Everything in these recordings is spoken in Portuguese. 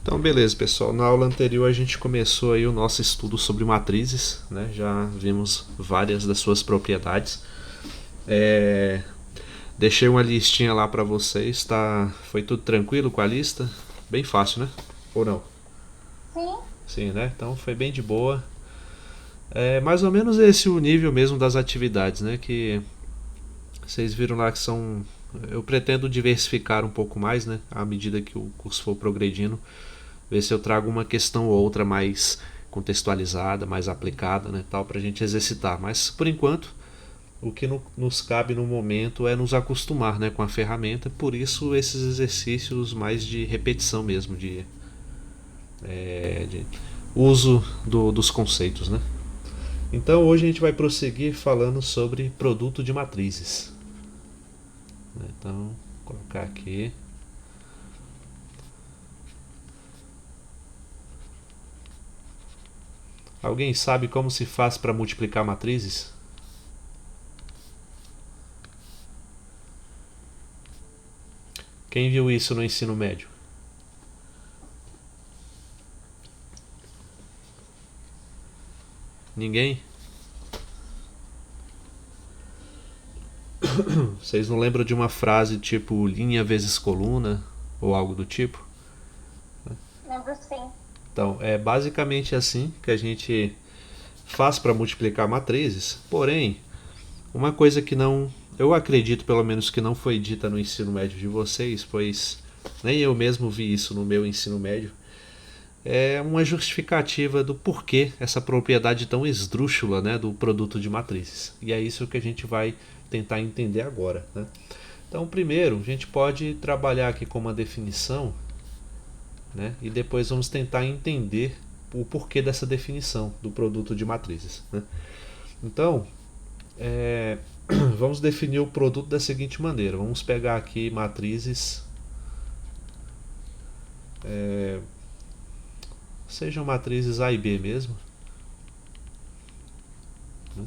Então, beleza, pessoal. Na aula anterior a gente começou aí o nosso estudo sobre matrizes, né? Já vimos várias das suas propriedades. É, Deixei uma listinha lá para vocês, tá? Foi tudo tranquilo com a lista? Bem fácil, né? Ou não? Sim, Sim, né? Então foi bem de boa. É mais ou menos esse o nível mesmo das atividades, né? Que vocês viram lá que são. Eu pretendo diversificar um pouco mais, né? À medida que o curso for progredindo. Ver se eu trago uma questão ou outra mais contextualizada, mais aplicada, né, tal, para a gente exercitar. Mas por enquanto, o que nos cabe no momento é nos acostumar, né, com a ferramenta. Por isso esses exercícios mais de repetição mesmo, de uso dos conceitos, né? Então hoje a gente vai prosseguir falando sobre produto de matrizes. Então, vou colocar aqui. Alguém sabe como se faz para multiplicar matrizes? Quem viu isso no ensino médio? Ninguém? Vocês não lembram de uma frase tipo linha vezes coluna ou algo do tipo? lembro sim. Então, é basicamente assim que a gente faz para multiplicar matrizes. Porém, uma coisa que não, eu acredito pelo menos que não foi dita no ensino médio de vocês, pois nem eu mesmo vi isso no meu ensino médio, é uma justificativa do porquê essa propriedade tão esdrúxula, né, do produto de matrizes. E é isso que a gente vai tentar entender agora, né? Então, primeiro, a gente pode trabalhar aqui com uma definição, né? E depois vamos tentar entender o porquê dessa definição do produto de matrizes, né? Então, é, vamos definir o produto da seguinte maneira. Vamos pegar aqui matrizes, sejam matrizes A e B mesmo, né?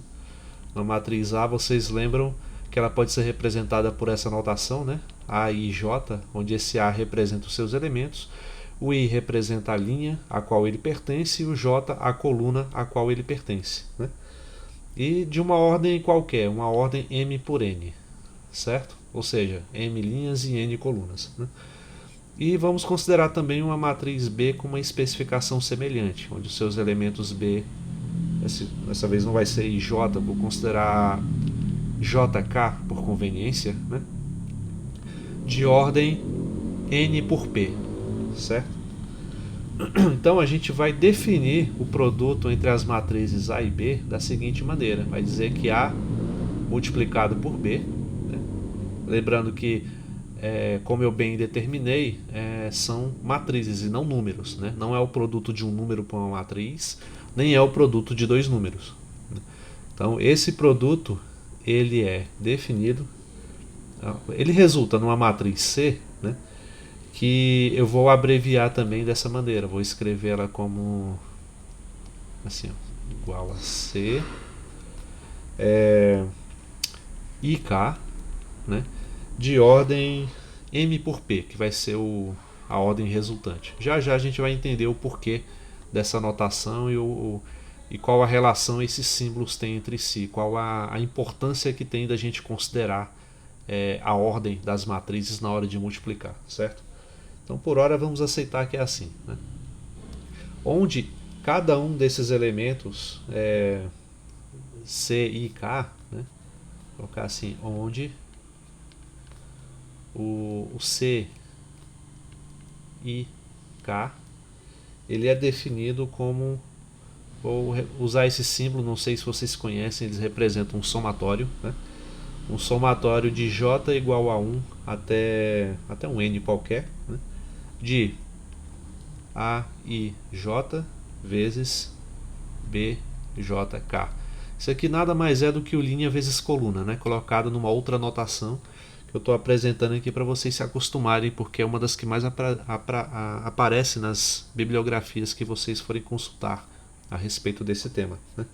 Na matriz A, vocês lembram que ela pode ser representada por essa notação, né? A, I, J, onde esse A representa os seus elementos, o I representa a linha a qual ele pertence e o J a coluna a qual ele pertence, né? E de uma ordem qualquer, uma ordem M por N, certo? Ou seja, M linhas e N colunas, né? E vamos considerar também uma matriz B com uma especificação semelhante, onde os seus elementos B, dessa vez não vai ser IJ, vou considerar JK por conveniência, né? De ordem N por P, certo? Então a gente vai definir o produto entre as matrizes A e B da seguinte maneira: vai dizer que A multiplicado por B, né? Lembrando que, como eu bem determinei, são matrizes e não números, né? Não é o produto de um número por uma matriz, nem é o produto de dois números. Então esse produto ele é definido, ele resulta numa matriz C, né? Que eu vou abreviar também dessa maneira. Vou escrever ela como assim, ó, igual a C IK, né, de ordem M por P, que vai ser a ordem resultante. Já já a gente vai entender o porquê dessa notação e qual a relação esses símbolos têm entre si, qual a importância que tem da gente considerar a ordem das matrizes na hora de multiplicar, certo? Então, por hora, vamos aceitar que é assim, né? Onde cada um desses elementos C e K, né? Vou colocar assim, onde o C e K ele é definido como, vou usar esse símbolo, não sei se vocês conhecem, eles representam um somatório, né? Um somatório de J igual a 1 até um N qualquer, né? De A I J vezes B J K. Isso aqui nada mais é do que o linha vezes coluna, né? Colocado numa outra notação que eu estou apresentando aqui para vocês se acostumarem, porque é uma das que mais aparece nas bibliografias que vocês forem consultar a respeito desse tema, né?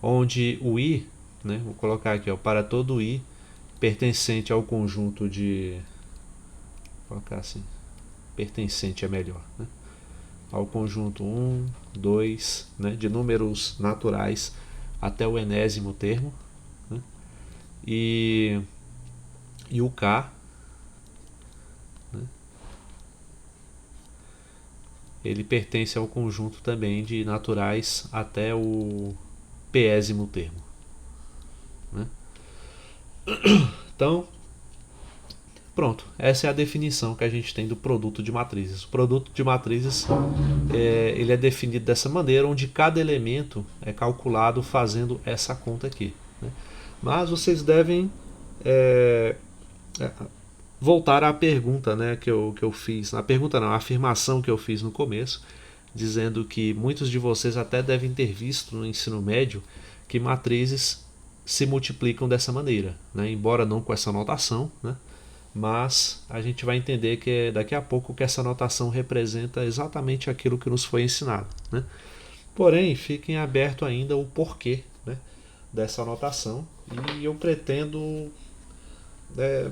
Onde o I, né, vou colocar aqui, ó, para todo I pertencente ao conjunto de, vou colocar assim, pertencente é melhor, né? ao conjunto 1, 2, né, de números naturais até o enésimo termo, né, e o K, né, ele pertence ao conjunto também de naturais até o pésimo termo, né? Então, pronto, essa é a definição que a gente tem do produto de matrizes. O produto de matrizes ele é definido dessa maneira, onde cada elemento é calculado fazendo essa conta aqui, né? Mas vocês devem voltar à pergunta, né, que eu fiz. A pergunta não, a afirmação que eu fiz no começo, dizendo que muitos de vocês até devem ter visto no ensino médio que matrizes se multiplicam dessa maneira, né? Embora não com essa notação, né? Mas a gente vai entender que daqui a pouco que essa notação representa exatamente aquilo que nos foi ensinado, né? Porém, fiquem aberto ainda o porquê, né, dessa notação, e eu pretendo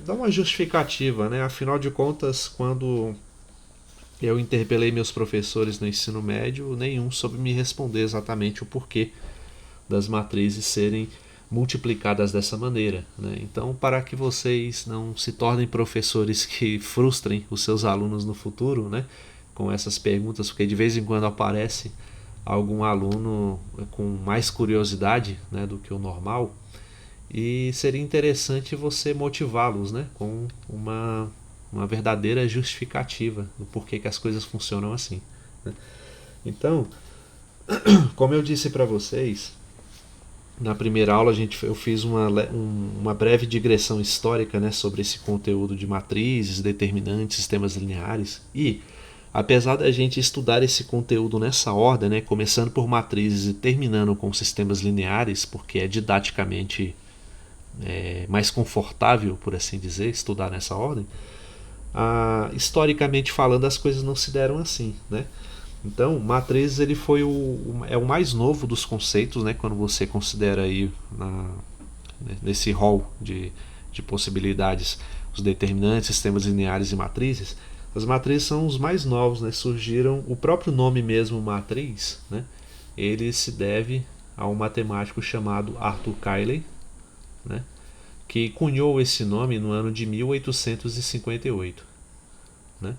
dar uma justificativa, né? Afinal de contas, quando eu interpelei meus professores no ensino médio, nenhum soube me responder exatamente o porquê das matrizes serem multiplicadas dessa maneira, né? Então, para que vocês não se tornem professores que frustrem os seus alunos no futuro, né, com essas perguntas, porque de vez em quando aparece algum aluno com mais curiosidade, né, do que o normal, e seria interessante você motivá-los, né, com uma verdadeira justificativa do porquê que as coisas funcionam assim, né? Então, como eu disse para vocês, na primeira aula eu fiz uma breve digressão histórica, né, sobre esse conteúdo de matrizes, determinantes, sistemas lineares. E apesar da gente estudar esse conteúdo nessa ordem, né, começando por matrizes e terminando com sistemas lineares, porque é didaticamente mais confortável, por assim dizer, estudar nessa ordem, historicamente falando, as coisas não se deram assim, né? Então, matrizes ele foi o mais novo dos conceitos, né? Quando você considera aí nesse rol de possibilidades os determinantes, sistemas lineares e matrizes. As matrizes são os mais novos, né? Surgiram, o próprio nome mesmo, matriz, né, ele se deve a um matemático chamado Arthur Cayley, né, que cunhou esse nome no ano de 1858, né?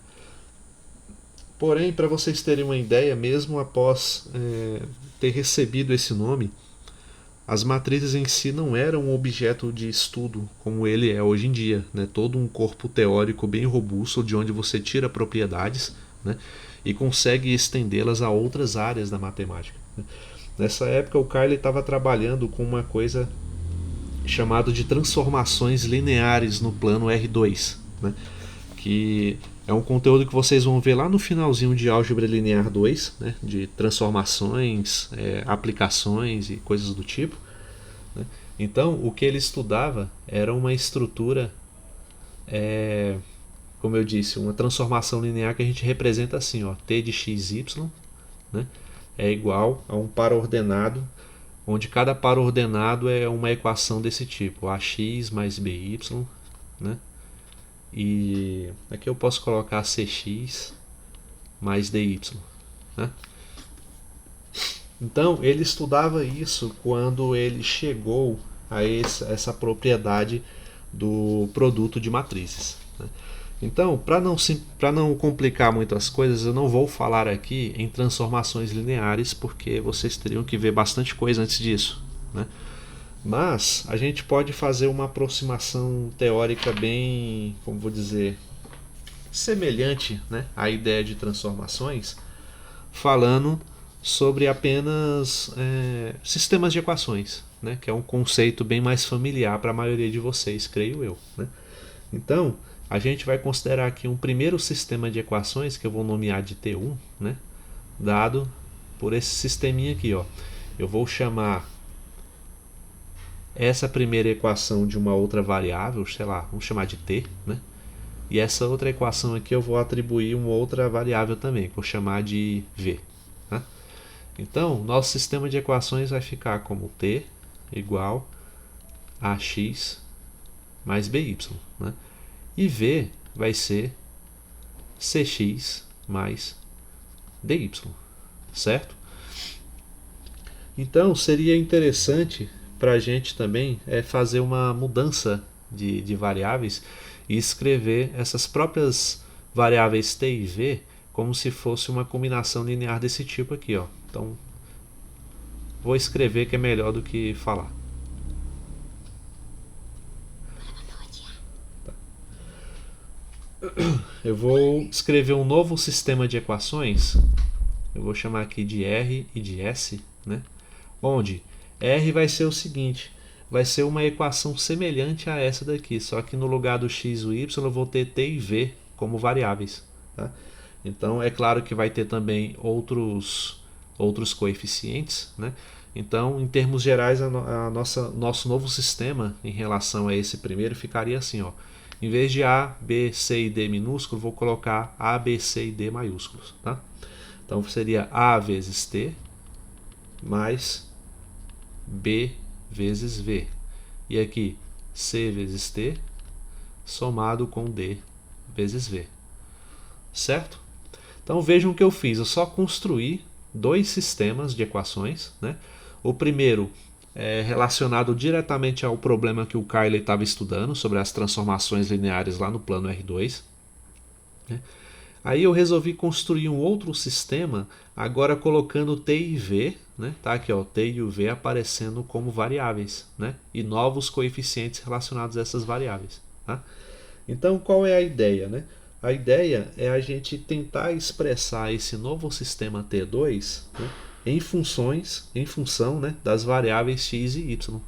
Porém, para vocês terem uma ideia, mesmo após ter recebido esse nome, as matrizes em si não eram um objeto de estudo como ele é hoje em dia, né? Todo um corpo teórico bem robusto, de onde você tira propriedades, né, e consegue estendê-las a outras áreas da matemática, né? Nessa época, o Cayley estava trabalhando com uma coisa chamada de transformações lineares no plano R2, né, que é um conteúdo que vocês vão ver lá no finalzinho de Álgebra Linear 2, né, de transformações, aplicações e coisas do tipo, né? Então, o que ele estudava era uma estrutura, como eu disse, uma transformação linear que a gente representa assim, ó, t de xy, né, é igual a um par ordenado, onde cada par ordenado é uma equação desse tipo, ax mais by, né? E aqui eu posso colocar cx mais dy, né? Então ele estudava isso quando ele chegou a essa propriedade do produto de matrizes, né? Então, para não complicar muito as coisas, eu não vou falar aqui em transformações lineares, porque vocês teriam que ver bastante coisa antes disso, né? Mas a gente pode fazer uma aproximação teórica bem, como vou dizer, semelhante, né, à ideia de transformações, falando sobre apenas sistemas de equações, né, que é um conceito bem mais familiar para a maioria de vocês, creio eu, né? Então, a gente vai considerar aqui um primeiro sistema de equações, que eu vou nomear de T1, né, dado por esse sisteminha aqui, ó. Eu vou chamar essa primeira equação de uma outra variável, sei lá, vamos chamar de t, né? E essa outra equação aqui eu vou atribuir uma outra variável também, que vou chamar de v, né? Então, nosso sistema de equações vai ficar como t igual a x mais by, né? E v vai ser cx mais dy, certo? Então seria interessante para a gente também fazer uma mudança de variáveis e escrever essas próprias variáveis t e v como se fosse uma combinação linear desse tipo aqui, ó. Então vou escrever que é melhor do que falar. Eu vou escrever um novo sistema de equações. Eu vou chamar aqui de R e de S, né? Onde R vai ser o seguinte: vai ser uma equação semelhante a essa daqui, só que no lugar do x e o y eu vou ter t e v como variáveis. Tá? Então é claro que vai ter também outros coeficientes, né? Então, em termos gerais, nosso novo sistema em relação a esse primeiro ficaria assim, ó. Em vez de A, B, C e D minúsculo, vou colocar A, B, C e D maiúsculos. Tá? Então seria A vezes T mais B vezes V. E aqui C vezes T somado com D vezes V. Certo? Então vejam o que eu fiz. Eu só construí dois sistemas de equações. Né? O primeiro é relacionado diretamente ao problema que o Cayley estava estudando sobre as transformações lineares lá no plano R2. Né? Aí eu resolvi construir um outro sistema, agora colocando t e v, né? Tá aqui, ó, t e o v aparecendo como variáveis, né? E novos coeficientes relacionados a essas variáveis. Tá? Então qual é a ideia, né? A ideia é a gente tentar expressar esse novo sistema T2, né, em função, né, das variáveis x e y.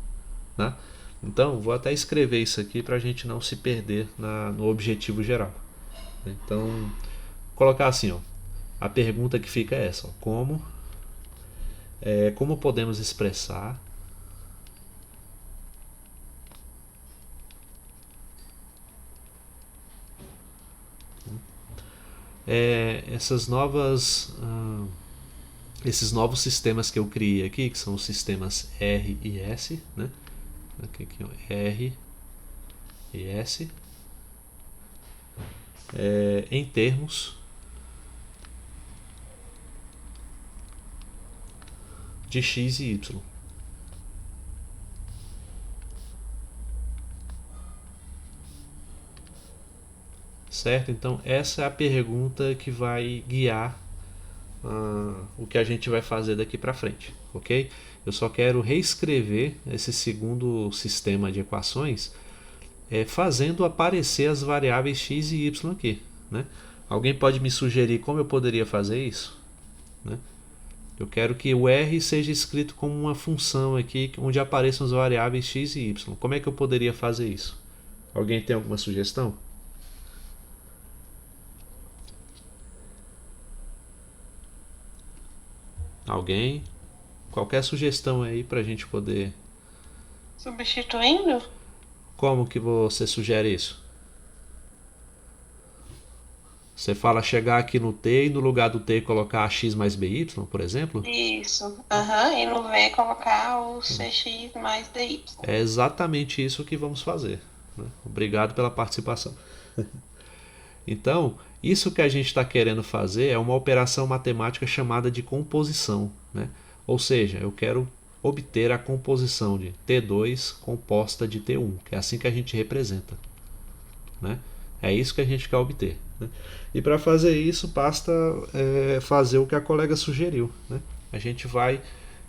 Né? Então vou até escrever isso aqui para a gente não se perder no objetivo geral. Então vou colocar assim, ó, a pergunta que fica é essa: ó, como podemos expressar esses novos sistemas que eu criei aqui, que são os sistemas R e S, né? Aqui, ó, R e S, em termos de x e y. Certo? Então essa é a pergunta que vai guiar o que a gente vai fazer daqui para frente, ok? Eu só quero reescrever esse segundo sistema de equações fazendo aparecer as variáveis x e y aqui, né? Alguém pode me sugerir como eu poderia fazer isso? Né? Eu quero que o R seja escrito como uma função aqui onde apareçam as variáveis x e y. Como é que eu poderia fazer isso? Alguém tem alguma sugestão? Alguém? Qualquer sugestão aí pra gente poder... Substituindo? Como que você sugere isso? Você fala chegar aqui no T e no lugar do T colocar x mais by, por exemplo? Isso. E no V colocar o cx mais dy. É exatamente isso que vamos fazer. Né? Obrigado pela participação. Então, isso que a gente está querendo fazer é uma operação matemática chamada de composição. Né? Ou seja, eu quero obter a composição de T2 composta de T1, que é assim que a gente representa. Né? É isso que a gente quer obter. Né? E para fazer isso, basta fazer o que a colega sugeriu. Né? A gente vai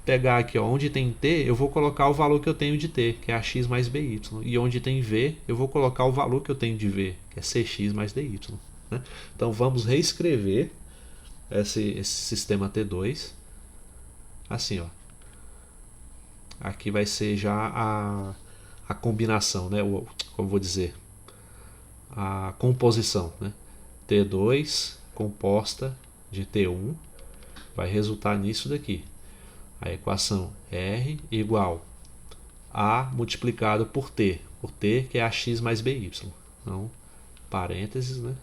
pegar aqui, ó, onde tem T, eu vou colocar o valor que eu tenho de T, que é ax mais by. E onde tem V, eu vou colocar o valor que eu tenho de V, que é cx mais dy. Né? Então vamos reescrever esse sistema T2 assim, ó. Aqui vai ser já a combinação, né? Como vou dizer, a composição, né? T2 composta de T1 vai resultar nisso daqui. A equação R igual A multiplicado por T que é ax mais by. Então, parênteses, né?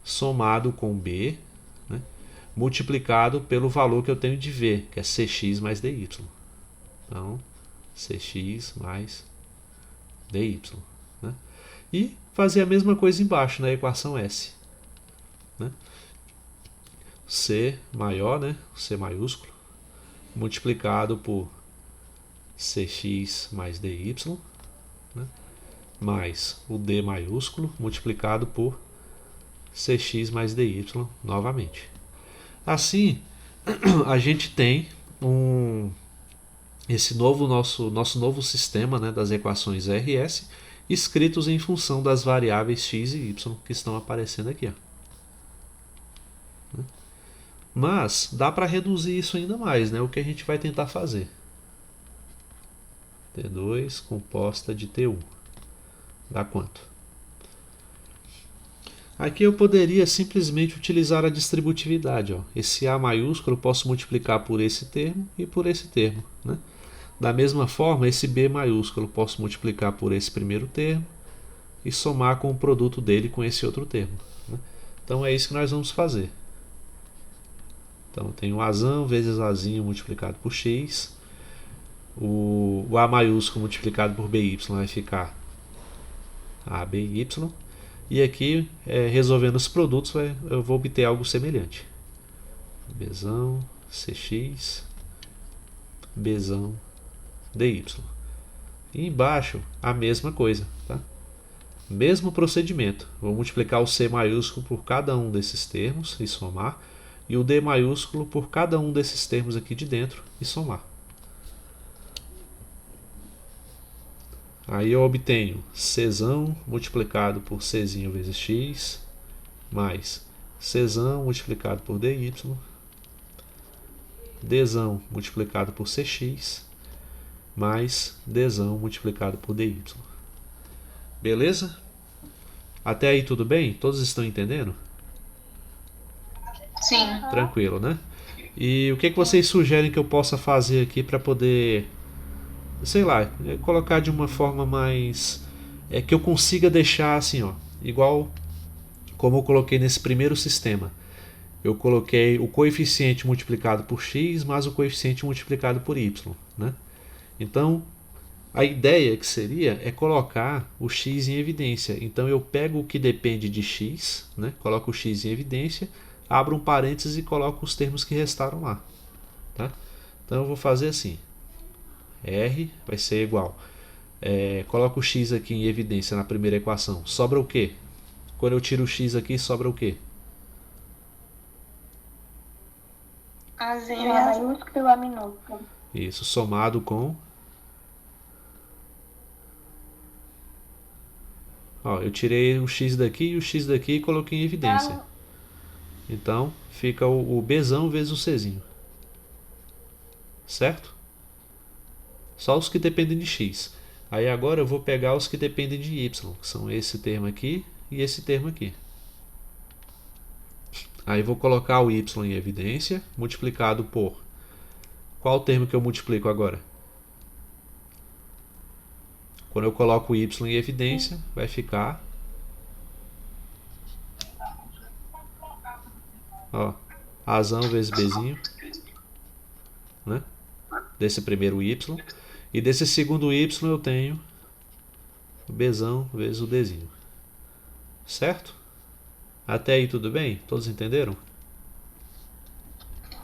Somado com B, né? Multiplicado pelo valor que eu tenho de V, que é cx mais dy. Então, cx mais dy. Né? E fazer a mesma coisa embaixo na equação S. Né? C maior, né? C maiúsculo, multiplicado por Cx mais dy, né? Mais o D maiúsculo multiplicado por Cx mais dy novamente. Assim, a gente tem esse nosso novo sistema, né, das equações RS escritos em função das variáveis x e y que estão aparecendo aqui. Ó. Mas dá para reduzir isso ainda mais, né? O que a gente vai tentar fazer. T2 composta de T1. Dá quanto? Aqui eu poderia simplesmente utilizar a distributividade. Ó. Esse A maiúsculo eu posso multiplicar por esse termo e por esse termo. Né? Da mesma forma, esse B maiúsculo eu posso multiplicar por esse primeiro termo e somar com o produto dele com esse outro termo. Né? Então é isso que nós vamos fazer. Então tem o Azão vezes Azinho multiplicado por X. O A maiúsculo multiplicado por BY vai ficar ABY. E aqui, resolvendo os produtos, eu vou obter algo semelhante. Bzão, Cx, Bzão, dy. E embaixo, a mesma coisa. Tá? Mesmo procedimento. Vou multiplicar o C maiúsculo por cada um desses termos e somar. E o D maiúsculo por cada um desses termos aqui de dentro e somar. Aí eu obtenho Czão multiplicado por Czinho vezes x, mais Czão multiplicado por dy, Dzão multiplicado por Cx, mais Dzão multiplicado por dy. Beleza? Até aí tudo bem? Todos estão entendendo? Sim. Tranquilo, né? E o que vocês sugerem que eu possa fazer aqui para poder, sei lá, colocar de uma forma mais que eu consiga deixar assim, ó, igual como eu coloquei nesse primeiro sistema. Eu coloquei o coeficiente multiplicado por x mais o coeficiente multiplicado por y, né? Então, a ideia que seria é colocar o x em evidência. Então eu pego o que depende de x, né? Coloco o x em evidência, abro um parênteses e coloco os termos que restaram lá, tá? Então eu vou fazer assim. R vai ser igual. Coloco o x aqui em evidência na primeira equação. Sobra o quê? Quando eu tiro o x aqui, sobra o quê? Azinho O A maiúsculo e o A minúsculo. Isso, somado com... Ó, eu tirei o x daqui e o x daqui e coloquei em evidência. Então, fica o Bzão vezes o Czinho. Certo? Só os que dependem de x. Aí agora eu vou pegar os que dependem de y, que são esse termo aqui e esse termo aqui. Aí vou colocar o y em evidência, multiplicado por... Qual o termo que eu multiplico agora? Quando eu coloco o y em evidência, vai ficar... Ó, Azão vezes Bzinho, né? Desse primeiro y. E desse segundo y eu tenho o Bzão vezes o Dzinho. Certo? Até aí tudo bem? Todos entenderam?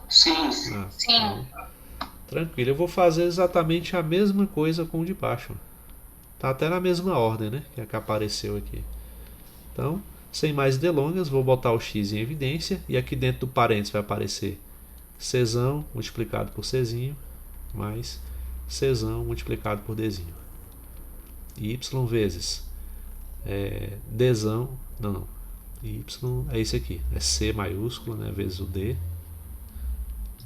Sim. Sim. Então, tranquilo. Eu vou fazer exatamente a mesma coisa com o de baixo. Tá até na mesma ordem, né? Que apareceu aqui. Então, sem mais delongas, vou botar o x em evidência. E aqui dentro do parênteses vai aparecer Czão multiplicado por Czinho mais Czão multiplicado por Dzinho. Y vezes Dzão, não, Y é esse aqui, é C maiúsculo, né, vezes o D,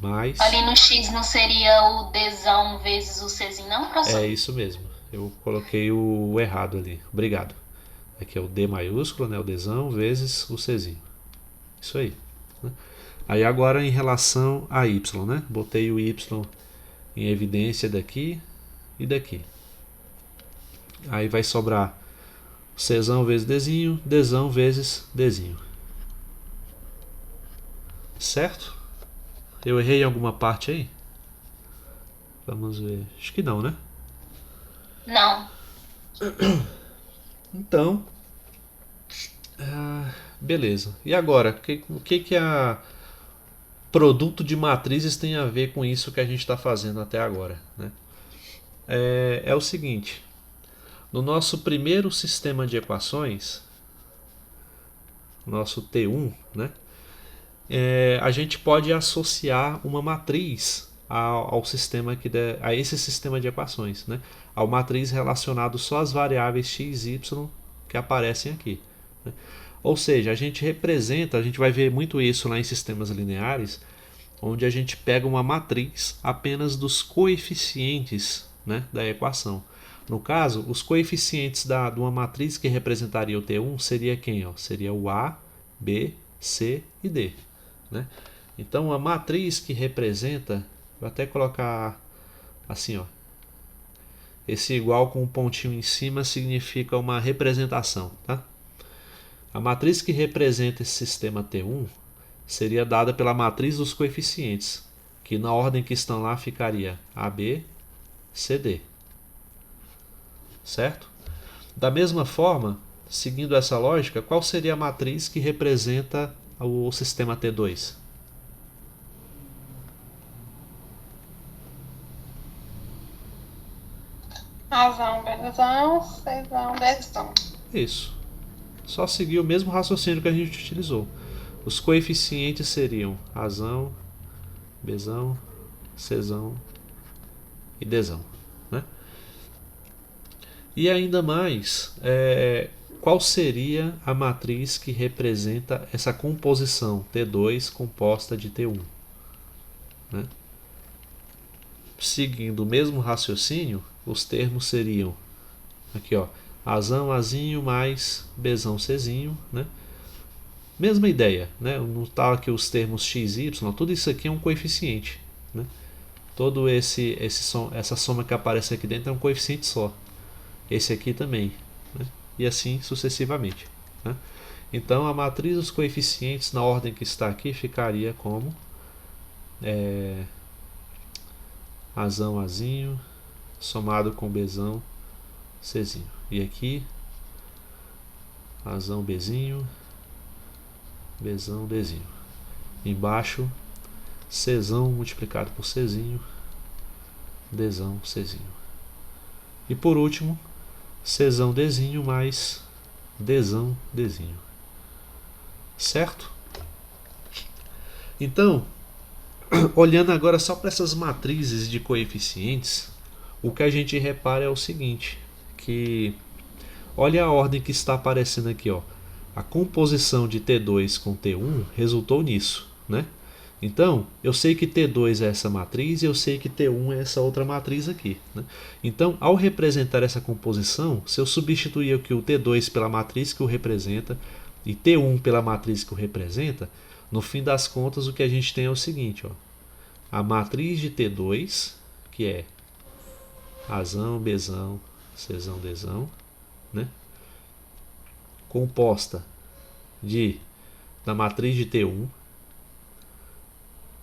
mais... Ali no X não seria o Dzão vezes o Czinho, não, professor? É isso mesmo, eu coloquei o errado ali, obrigado. Aqui é o D maiúsculo, né, o Dzão vezes o Czinho. Isso aí. Né? Aí agora em relação a Y, né, botei o Y em evidência daqui e daqui. Aí vai sobrar Czão vezes Dzinho, Dzão vezes Dzinho. Certo? Eu errei em alguma parte aí? Vamos ver. Acho que não, né? Não. Então, beleza. E agora? O que produto de matrizes tem a ver com isso que a gente está fazendo até agora, né? É o seguinte, no nosso primeiro sistema de equações, nosso T1, né? A gente pode associar uma matriz ao sistema a esse sistema de equações, né? Ao matriz relacionado só às variáveis x e y que aparecem aqui, né? Ou seja, a gente vai ver muito isso lá em sistemas lineares, onde a gente pega uma matriz apenas dos coeficientes, né, da equação. No caso, os coeficientes de uma matriz que representaria o T1 seria quem? Seria o A, B, C e D, né? Então, a matriz que representa, vou até colocar assim, esse igual com um pontinho em cima significa uma representação, tá? A matriz que representa esse sistema T1 seria dada pela matriz dos coeficientes, que na ordem que estão lá ficaria AB, CD. Certo? Da mesma forma, seguindo essa lógica, qual seria a matriz que representa o sistema T2? Azão, bezão, cezão, dezão. Isso. Só seguir o mesmo raciocínio que a gente utilizou. Os coeficientes seriam Azão, Bzão, Czão e Dzão, né? E ainda mais, qual seria a matriz que representa essa composição T2 composta de T1, né? Seguindo o mesmo raciocínio, os termos seriam aqui, Azão, Azinho mais Bzão, Czinho, né? Mesma ideia, né? Não está aqui os termos x, y, tudo isso aqui é um coeficiente, né? Todo essa soma que aparece aqui dentro é um coeficiente só. Esse aqui também, né? E assim sucessivamente, né? Então a matriz dos coeficientes na ordem que está aqui ficaria como Azão, Azinho somado com Bzão, Czinho. E aqui Azão, Bzinho, Bzão, Dzinho. Embaixo Czão multiplicado por Czinho, Dzão, Czinho. E por último Czão, Dzinho mais Dzão, Dzinho. Certo? Então, olhando agora só para essas matrizes de coeficientes, o que a gente repara é o seguinte, que olha a ordem que está aparecendo aqui, a composição de T2 com T1 resultou nisso, né? Então, eu sei que T2 é essa matriz e eu sei que T1 é essa outra matriz aqui, né? Então, ao representar essa composição, se eu substituir aqui o T2 pela matriz que o representa e T1 pela matriz que o representa, no fim das contas o que a gente tem é o seguinte, a matriz de T2, que é Azão, Bzão, Czão, Dzão, né? Composta da matriz de T1,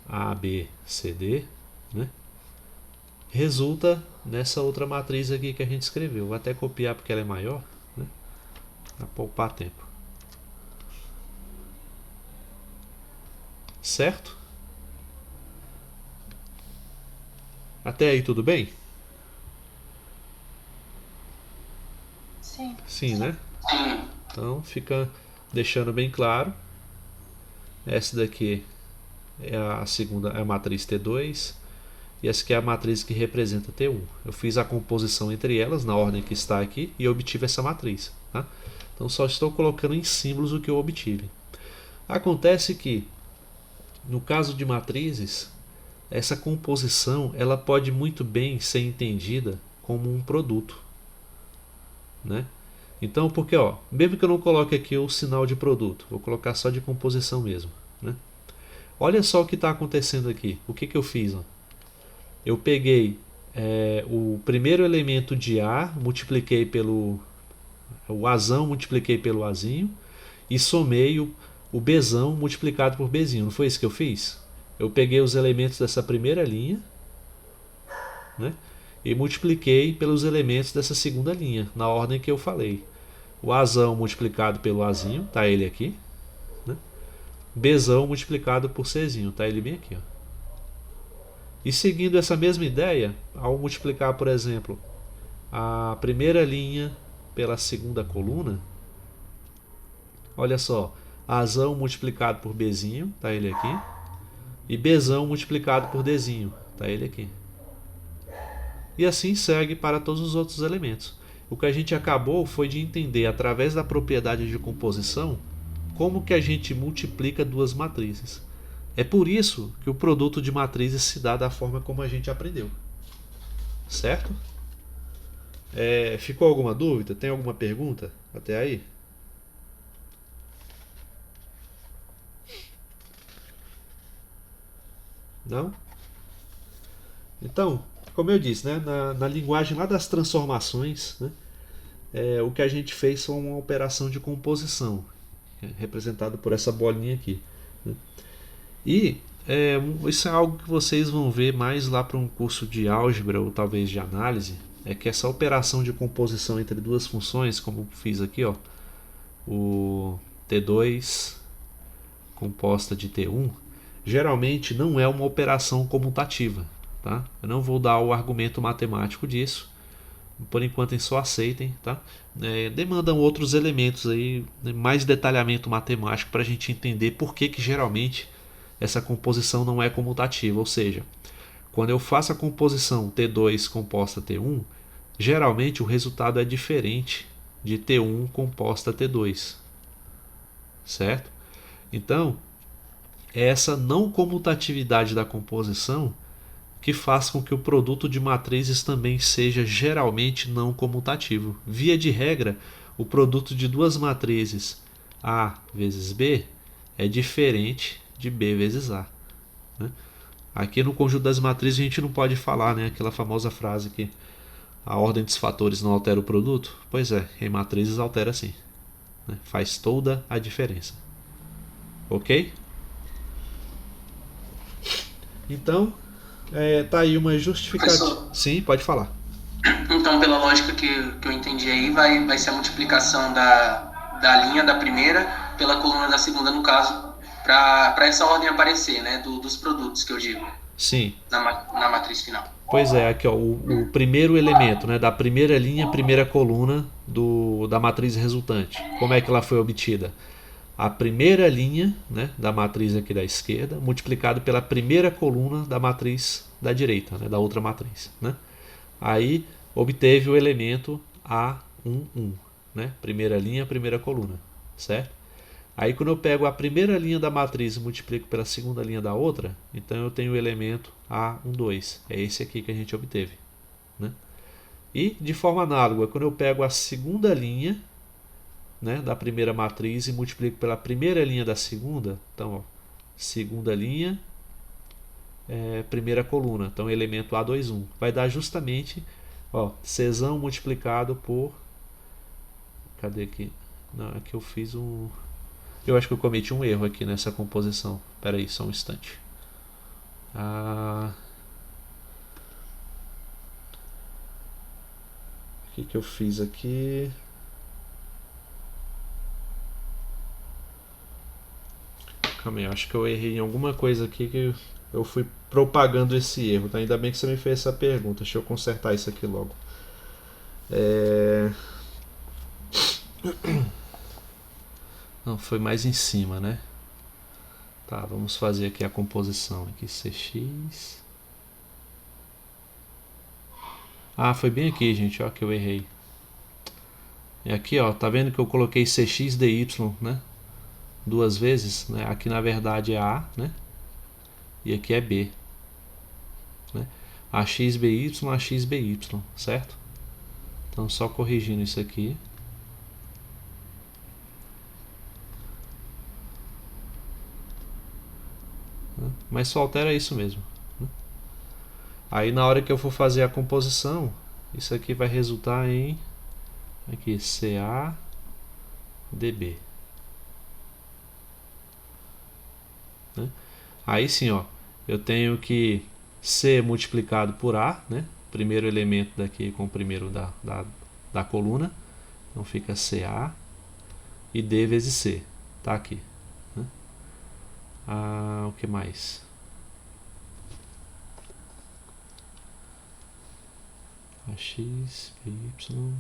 A, B, C, D, né? Resulta nessa outra matriz aqui que a gente escreveu. Vou até copiar porque ela é maior, né? Para poupar tempo. Certo? Até aí tudo bem? Sim. Sim, né? Então fica deixando bem claro. Essa daqui é a segunda, é a matriz T2 e essa aqui é a matriz que representa T1. Eu fiz a composição entre elas na ordem que está aqui e obtive essa matriz, tá? Então só estou colocando em símbolos o que eu obtive. Acontece que no caso de matrizes, essa composição ela pode muito bem ser entendida como um produto, né? Então, porque mesmo que eu não coloque aqui o sinal de produto, vou colocar só de composição mesmo, né? Olha só o que está acontecendo aqui. O que eu fiz? Eu peguei o primeiro elemento de A, multipliquei pelo o Azão, multipliquei pelo Azinho e somei o Bzão multiplicado por Bzinho. Não foi isso que eu fiz? Eu peguei os elementos dessa primeira linha, né, e multipliquei pelos elementos dessa segunda linha, na ordem que eu falei. O Azão multiplicado pelo Azinho, tá ele aqui, né? Bzão multiplicado por Czinho, tá ele bem aqui, ó. E seguindo essa mesma ideia, ao multiplicar, por exemplo, a primeira linha pela segunda coluna, olha só, Azão multiplicado por Bzinho, tá ele aqui, e Bzão multiplicado por Dzinho, tá ele aqui. E assim segue para todos os outros elementos. O que a gente acabou foi de entender, através da propriedade de composição, como que a gente multiplica duas matrizes. É por isso que o produto de matrizes se dá da forma como a gente aprendeu. Certo? Ficou alguma dúvida? Tem alguma pergunta até aí? Não? Então, como eu disse, né, na linguagem lá das transformações, né, o que a gente fez foi uma operação de composição, representado por essa bolinha aqui, né? E isso é algo que vocês vão ver mais lá para um curso de álgebra ou talvez de análise, é que essa operação de composição entre duas funções, como fiz aqui, ó, o T2 composta de T1, geralmente não é uma operação comutativa. Tá? Eu não vou dar o argumento matemático disso, por enquanto só aceitem. Tá? Demandam outros elementos aí, mais detalhamento matemático para a gente entender por que geralmente essa composição não é comutativa, ou seja, quando eu faço a composição T2 composta T1, geralmente o resultado é diferente de T1 composta T2, certo? Então, essa não comutatividade da composição que faz com que o produto de matrizes também seja geralmente não comutativo. Via de regra, o produto de duas matrizes A vezes B é diferente de B vezes A, né? Aqui no conjunto das matrizes a gente não pode falar, né, aquela famosa frase que a ordem dos fatores não altera o produto. Pois é, em matrizes altera sim, né? Faz toda a diferença. Ok? Então, tá aí uma justificativa. Sim, pode falar. Então, pela lógica que eu entendi aí, vai ser a multiplicação da linha da primeira pela coluna da segunda, no caso, para essa ordem aparecer, né? Dos produtos que eu digo. Sim. Na matriz final. Pois é, aqui ó, o primeiro elemento, né, da primeira linha, primeira coluna da matriz resultante. Como é que ela foi obtida? A primeira linha, né, da matriz aqui da esquerda, multiplicado pela primeira coluna da matriz da direita, né, da outra matriz, né? Aí obteve o elemento A11, né? Primeira linha, primeira coluna, certo? Aí quando eu pego a primeira linha da matriz e multiplico pela segunda linha da outra, então eu tenho o elemento A12. É esse aqui que a gente obteve, né? E de forma análoga, quando eu pego a segunda linha, né, da primeira matriz e multiplico pela primeira linha da segunda, então ó, segunda linha, primeira coluna, então elemento A21 vai dar justamente, ó, Czão multiplicado por, cadê aqui? Não, aqui eu fiz eu acho que eu cometi um erro aqui nessa composição. Espera aí, só um instante. O que eu fiz aqui? Calma aí, acho que eu errei em alguma coisa aqui que eu fui propagando esse erro. Tá? Ainda bem que você me fez essa pergunta. Deixa eu consertar isso aqui logo. Não, foi mais em cima, né? Tá, vamos fazer aqui a composição. Aqui CX. Foi bem aqui, gente, ó, que eu errei. E aqui, ó, tá vendo que eu coloquei CXDY, né? Duas vezes, né? Aqui na verdade é A, né? E aqui é B, né? AXBY, AXBY, certo? Então só corrigindo isso aqui. Mas só altera isso mesmo, né? Aí na hora que eu for fazer a composição, isso aqui vai resultar em aqui CADB, né? Aí sim, ó, eu tenho que C multiplicado por A, né? Primeiro elemento daqui com o primeiro da coluna, então fica CA, e D vezes C, tá aqui, né? O que mais? AX, BY.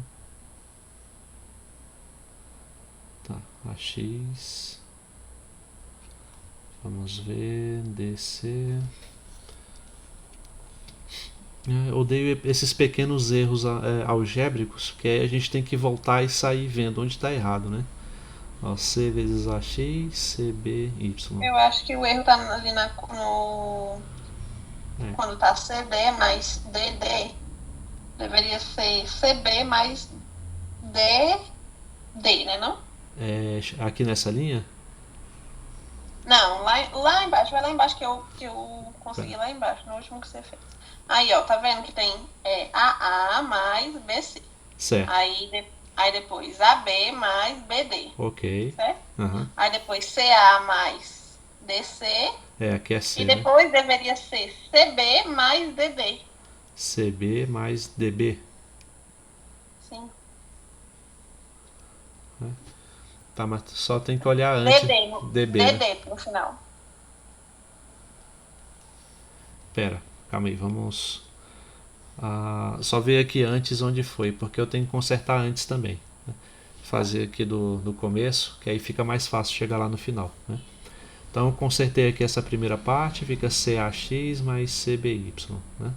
Tá, AX. Vamos ver, DC. Eu odeio esses pequenos erros algébricos, porque aí a gente tem que voltar e sair vendo onde está errado, né? Ó, C vezes AX, CBY. Eu acho que o erro tá ali quando tá CD mais DD. Deveria ser CB mais DD, né não? Aqui nessa linha? Não, lá embaixo. Vai lá embaixo que eu consegui lá embaixo, no último que você fez. Aí, ó, tá vendo que tem AA mais BC. Certo. Aí depois AB mais BD. Ok. Certo? Uhum. Aí depois CA mais DC. Aqui é C, E né? depois deveria ser CB mais DD. CB mais DB. Sim. Tá, mas só tem que olhar antes. DB, né? DD no final. Pera, calma aí, vamos só ver aqui antes onde foi, porque eu tenho que consertar antes também, né? Fazer aqui do começo, que aí fica mais fácil chegar lá no final, né? Então eu consertei aqui essa primeira parte, fica CAX mais CBY, né?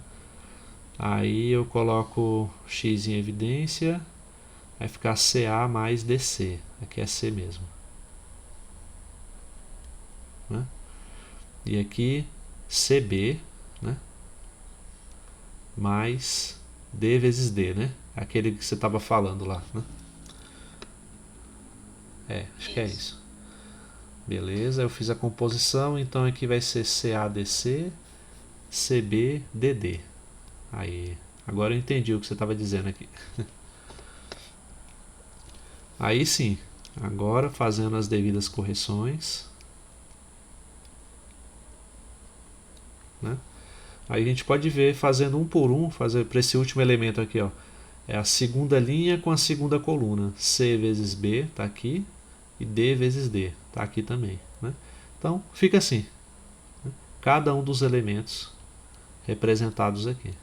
Aí eu coloco X em evidência, vai ficar CA mais DC, aqui é C mesmo, né? E aqui CB, né? Mais D vezes D, né? Aquele que você estava falando lá, né? Acho que é isso. Beleza, eu fiz a composição, então aqui vai ser CADC, CBDD. Aí, agora eu entendi o que você estava dizendo aqui. Aí sim, agora fazendo as devidas correções, né? Aí a gente pode ver fazendo um por um, fazer para esse último elemento aqui, ó. É a segunda linha com a segunda coluna. C vezes B está aqui e D vezes D está aqui também, né? Então fica assim, né? Cada um dos elementos representados aqui,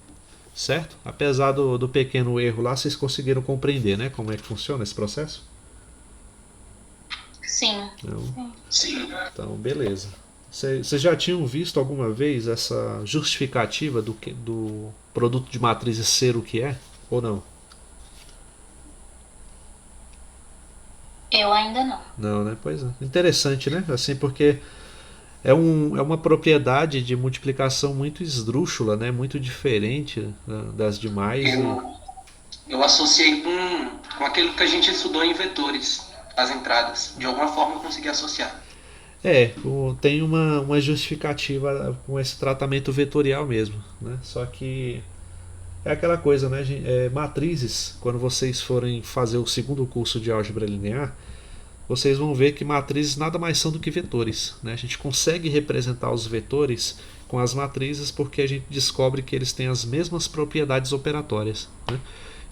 certo? Apesar do pequeno erro lá, vocês conseguiram compreender, né? Como é que funciona esse processo? Sim. Sim. Então beleza. Vocês já tinham visto alguma vez essa justificativa do produto de matrizes ser o que é? Ou não? Eu ainda não. Não, né? Pois é. Interessante, né? Assim, porque é uma propriedade de multiplicação muito esdrúxula, né? Muito diferente, né, das demais. Eu associei com aquilo que a gente estudou em vetores, as entradas. De alguma forma eu consegui associar. Tem uma justificativa com esse tratamento vetorial mesmo, né? Só que é aquela coisa, né? Matrizes, quando vocês forem fazer o segundo curso de álgebra linear, vocês vão ver que matrizes nada mais são do que vetores, né? A gente consegue representar os vetores com as matrizes porque a gente descobre que eles têm as mesmas propriedades operatórias, né?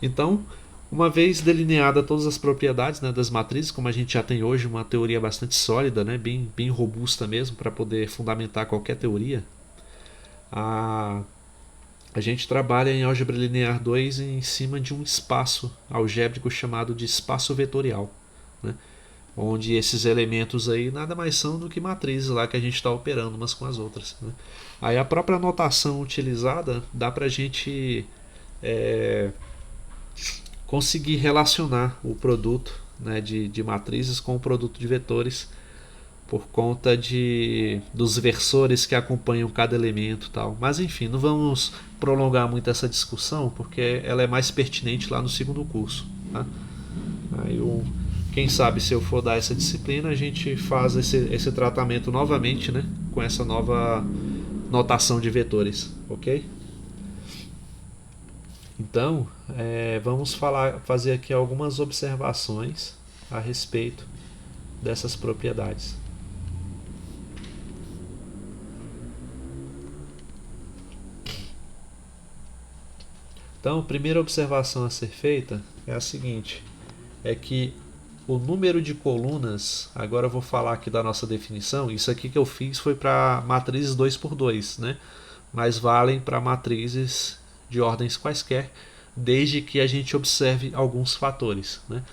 Então, uma vez delineada todas as propriedades, né, das matrizes, como a gente já tem hoje uma teoria bastante sólida, né, bem robusta mesmo, para poder fundamentar qualquer teoria, a gente trabalha em álgebra linear 2 em cima de um espaço algébrico chamado de espaço vetorial, né, onde esses elementos aí nada mais são do que matrizes lá que a gente está operando umas com as outras, né. Aí a própria notação utilizada dá para a gente conseguir relacionar o produto, né, de matrizes com o produto de vetores por conta dos versores que acompanham cada elemento e tal. Mas enfim, não vamos prolongar muito essa discussão porque ela é mais pertinente lá no segundo curso, tá? Aí quem sabe se eu for dar essa disciplina a gente faz esse tratamento novamente, né, com essa nova notação de vetores, ok? Então, vamos fazer aqui algumas observações a respeito dessas propriedades. Então, a primeira observação a ser feita é a seguinte, é que O número de colunas, agora eu vou falar aqui da nossa definição. Isso aqui que eu fiz foi para matrizes 2x2, né? Mas valem para matrizes de ordens quaisquer, desde que a gente observe alguns fatores, né?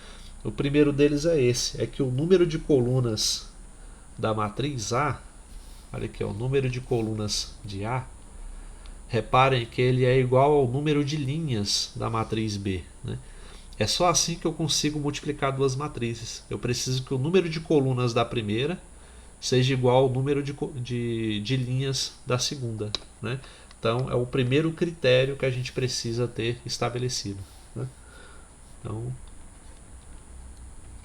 O primeiro deles é esse, é que o número de colunas da matriz A, olha aqui, o número de colunas de A, reparem que ele é igual ao número de linhas da matriz B, né? É só assim que eu consigo multiplicar duas matrizes. Eu preciso que o número de colunas da primeira seja igual ao número de linhas da segunda, né? Então é o primeiro critério que a gente precisa ter estabelecido, né? Então, vou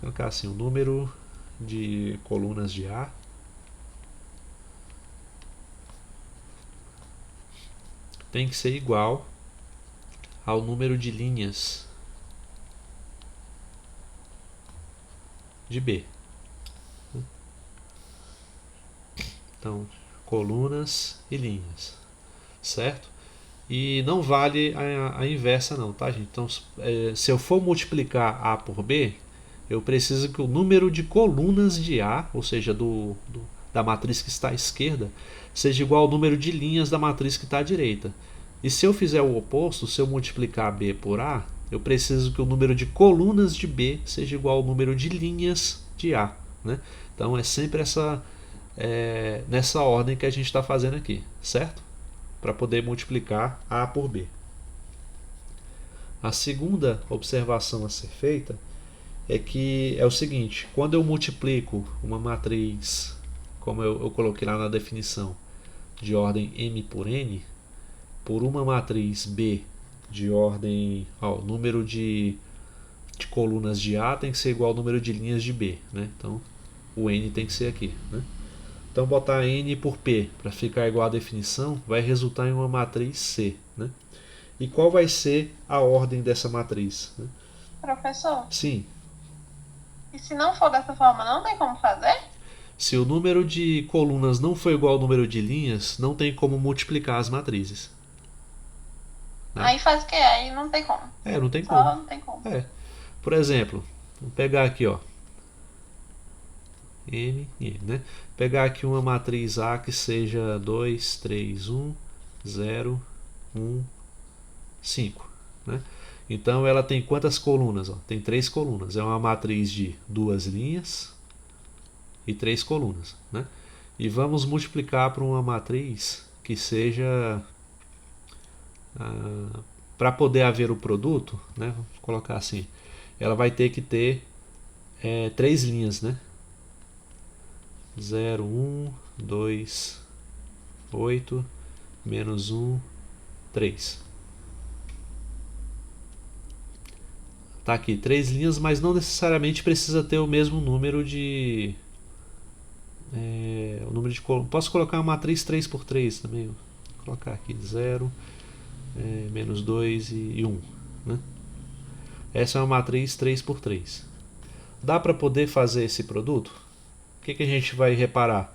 colocar assim, o número de colunas de A tem que ser igual ao número de linhas de B. Então, colunas e linhas, certo? E não vale a inversa não, tá, gente? Então, se eu for multiplicar A por B, eu preciso que o número de colunas de A, ou seja, da matriz que está à esquerda, seja igual ao número de linhas da matriz que está à direita. E se eu fizer o oposto, se eu multiplicar B por A, eu preciso que o número de colunas de B seja igual ao número de linhas de A, né? Então é sempre nessa ordem que a gente está fazendo aqui, certo? Para poder multiplicar A por B. A segunda observação a ser feita é que é o seguinte: quando eu multiplico uma matriz, como eu coloquei lá na definição, de ordem M por N, por uma matriz B de ordem, o número de colunas de A tem que ser igual ao número de linhas de B, né? Então o N tem que ser aqui, né? Então botar N por P para ficar igual à definição vai resultar em uma matriz C, né? E qual vai ser a ordem dessa matriz, né? Professor, Sim. e se não for dessa forma, não tem como fazer? Se o número de colunas não for igual ao número de linhas, não tem como multiplicar as matrizes. Né? Aí faz o quê? Aí não tem como. Não tem Só como. não tem como. Por exemplo, vamos pegar aqui, ó. N, né? Pegar aqui uma matriz A que seja 2, 3, 1, 0, 1, 5, né? Então ela tem quantas colunas? Ó? Tem 3 colunas. É uma matriz de 2 linhas e 3 colunas, né? E vamos multiplicar por uma matriz que seja para poder haver o produto, né? Vou colocar assim, ela vai ter que ter 3 linhas, né? 0, 1, 2, 8, menos 1, 3. Tá aqui, 3 linhas, mas não necessariamente precisa ter o mesmo número de... o número de colunas. Posso colocar uma matriz 3 por 3 também. Vou colocar aqui 0, menos 2 e 1. Né? Essa é uma matriz 3 por 3. Dá para poder fazer esse produto? O que a gente vai reparar?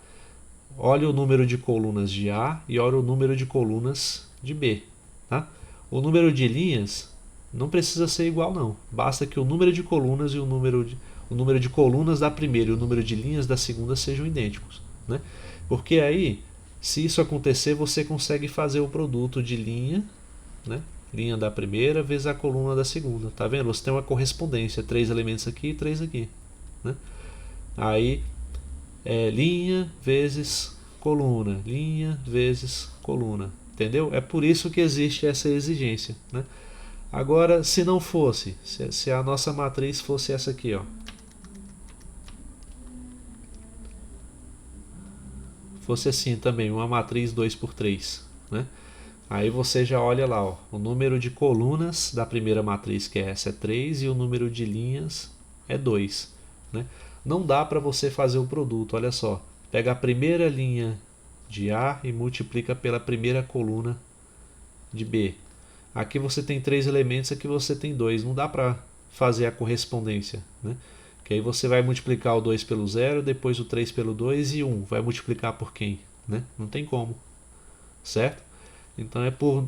Olha o número de colunas de A e olha o número de colunas de B. Tá? O número de linhas não precisa ser igual não. Basta que o número de colunas e o número de colunas da primeira e o número de linhas da segunda sejam idênticos. Né? Porque aí, se isso acontecer, você consegue fazer o produto de linha, né? Linha da primeira vezes a coluna da segunda. Tá vendo? Você tem uma correspondência, 3 elementos aqui e 3 aqui. Né? Aí linha vezes coluna, linha vezes coluna, entendeu? É por isso que existe essa exigência, né? Agora, se não fosse, se a nossa matriz fosse essa aqui, ó, fosse assim também, uma matriz 2 por 3, né? Aí você já olha lá, ó, o número de colunas da primeira matriz, que é essa, é 3, e o número de linhas é 2, né? Não dá para você fazer o produto, olha só. Pega a primeira linha de A e multiplica pela primeira coluna de B. Aqui você tem 3 elementos, aqui você tem 2. Não dá para fazer a correspondência, né? Que aí você vai multiplicar o 2 pelo 0, depois o 3 pelo 2 e 1. Vai multiplicar por quem? Né? Não tem como. Certo? Então é por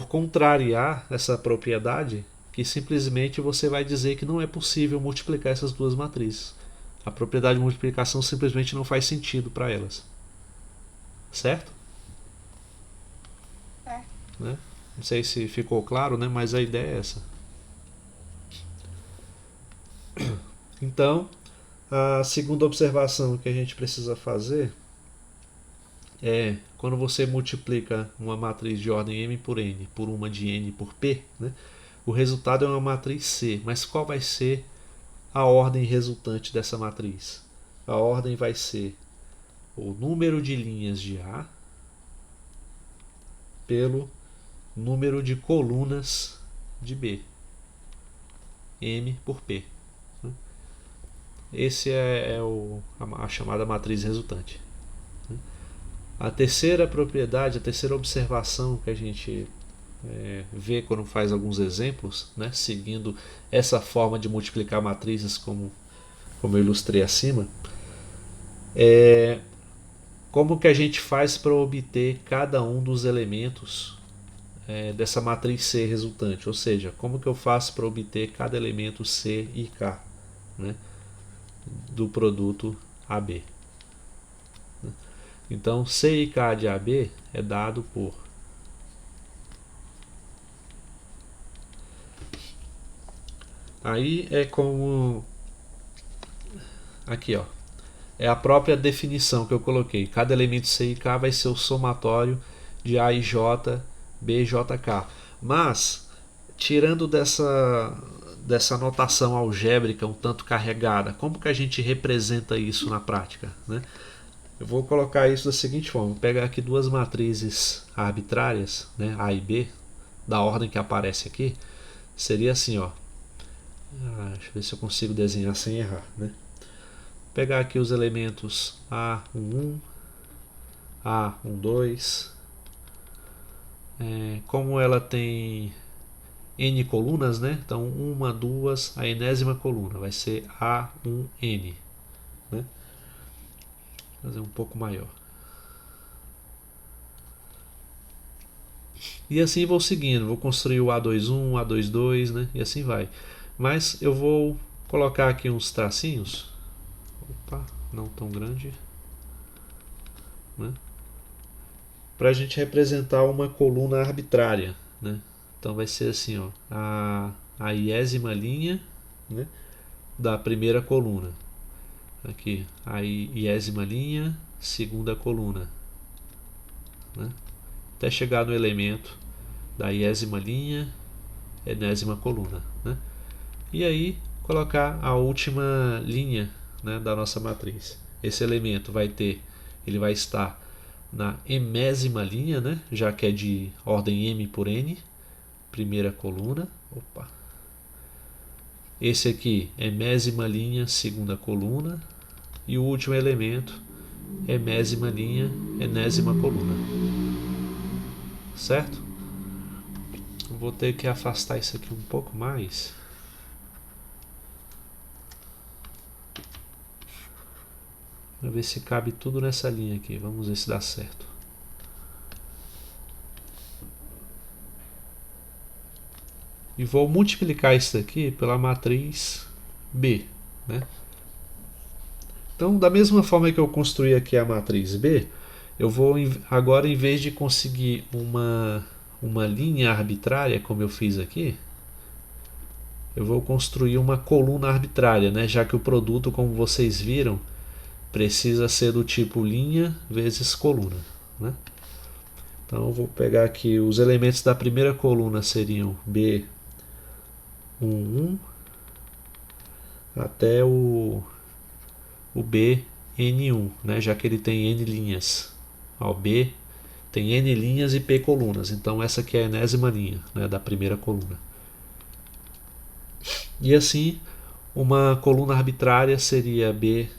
contrariar essa propriedade que simplesmente você vai dizer que não é possível multiplicar essas duas matrizes. A propriedade de multiplicação simplesmente não faz sentido para elas. Certo? Né? Não sei se ficou claro, né? Mas a ideia é essa. Então, a segunda observação que a gente precisa fazer é quando você multiplica uma matriz de ordem m por n por uma de n por p, né? O resultado é uma matriz C, mas qual vai ser a ordem resultante dessa matriz? A ordem vai ser o número de linhas de A pelo número de colunas de B, M por P. Esse é a chamada matriz resultante. A terceira propriedade, a terceira observação que a gente vê quando faz alguns exemplos, né, seguindo essa forma de multiplicar matrizes como eu ilustrei acima, é como que a gente faz para obter cada um dos elementos dessa matriz C resultante, ou seja, como que eu faço para obter cada elemento C e K, né, do produto AB. Então, C e K de AB é dado por aí é como aqui, ó, é a própria definição que eu coloquei. Cada elemento C e K vai ser o somatório de A e J, B e JK. Mas, tirando dessa notação algébrica um tanto carregada, como que a gente representa isso na prática, né? Eu vou colocar isso da seguinte forma: vou pegar aqui duas matrizes arbitrárias, né, A e B, da ordem que aparece aqui. Seria assim, ó. Deixa eu ver se eu consigo desenhar sem errar, né? Vou pegar aqui os elementos A11, A12. Como ela tem n colunas, né? Então, uma, duas, a enésima coluna vai ser A1n, né? Vou fazer um pouco maior. E assim vou seguindo, vou construir o A21, A22, né? E assim vai. Mas eu vou colocar aqui uns tracinhos. Opa, não tão grande, né? Para a gente representar uma coluna arbitrária, né? Então vai ser assim, ó, a iésima linha, né, da primeira coluna. Aqui, a iésima linha, segunda coluna, né? Até chegar no elemento da iésima linha, enésima coluna, né? E aí colocar a última linha, né, da nossa matriz. Esse elemento ele vai estar na emésima linha, né, já que é de ordem m por n, primeira coluna. Opa. Esse aqui, emésima linha, segunda coluna. E o último elemento, emésima linha, enésima coluna. Certo? Vou ter que afastar isso aqui um pouco mais. Para ver se cabe tudo nessa linha aqui. Vamos ver se dá certo. E vou multiplicar isso aqui pela matriz B, né? Então, da mesma forma que eu construí aqui a matriz B, eu vou agora, em vez de conseguir uma linha arbitrária, como eu fiz aqui, eu vou construir uma coluna arbitrária, né? Já que o produto, como vocês viram, precisa ser do tipo linha vezes coluna, né? Então eu vou pegar aqui os elementos da primeira coluna seriam B11 até o BN1, né? Já que ele tem N linhas. Ó, B tem N linhas e P colunas, então essa aqui é a enésima linha, né, da primeira coluna. E assim, uma coluna arbitrária seria B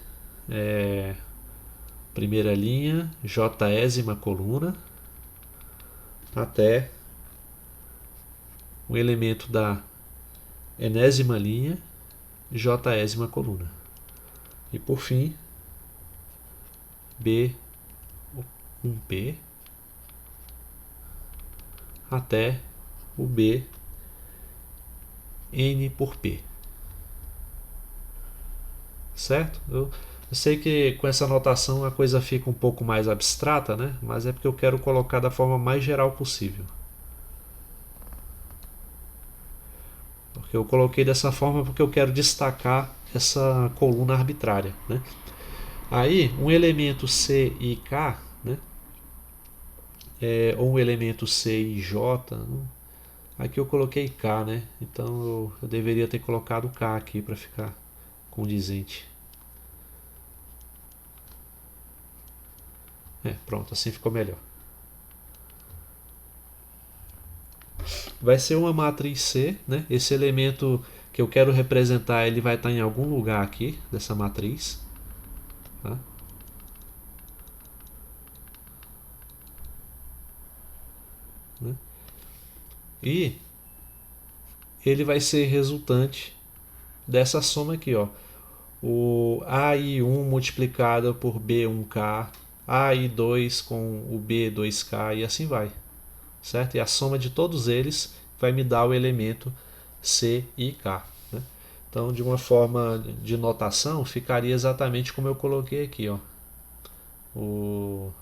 primeira linha, Jésima coluna, até o elemento da enésima linha, Jésima coluna. E por fim, B1P até o N por P. Certo? Eu sei que com essa notação a coisa fica um pouco mais abstrata, né? Mas é porque eu quero colocar da forma mais geral possível. Porque eu coloquei dessa forma porque eu quero destacar essa coluna arbitrária, né? Aí, um elemento C e K, né? Ou um elemento C e J. Aqui eu coloquei K, né? Então eu deveria ter colocado K aqui para ficar condizente. Pronto, assim ficou melhor. Vai ser uma matriz C, né? Esse elemento que eu quero representar, ele vai estar em algum lugar aqui dessa matriz. Tá? Né? E ele vai ser resultante dessa soma aqui, ó. O AI1 multiplicado por B1K, AI2 com o B2K e assim vai. Certo? E a soma de todos eles vai me dar o elemento C e K. Né? Então, de uma forma de notação, ficaria exatamente como eu coloquei aqui. Ó. O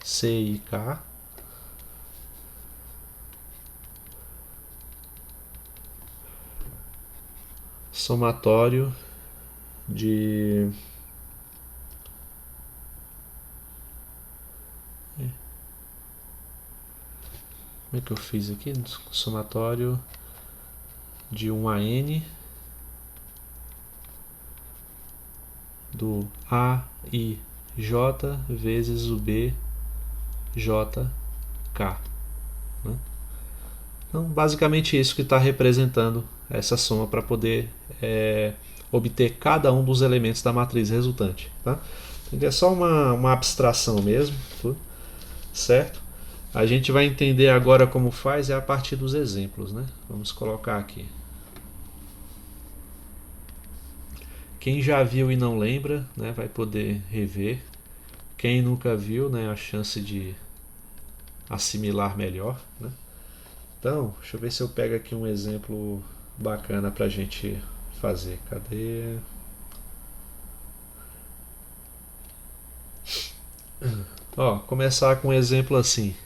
C e K. Somatório de como é que eu fiz aqui? Somatório de 1 a N do A I J vezes o B J K. Né? Então, basicamente isso que está representando essa soma para poder obter cada um dos elementos da matriz resultante. Tá? É só uma abstração mesmo, certo? A gente vai entender agora como faz a partir dos exemplos. Né? Vamos colocar aqui. Quem já viu e não lembra, né, vai poder rever. Quem nunca viu, né, a chance de assimilar melhor. Né? Então, deixa eu ver se eu pego aqui um exemplo bacana para a gente fazer. Cadê? Ó, começar com um exemplo assim.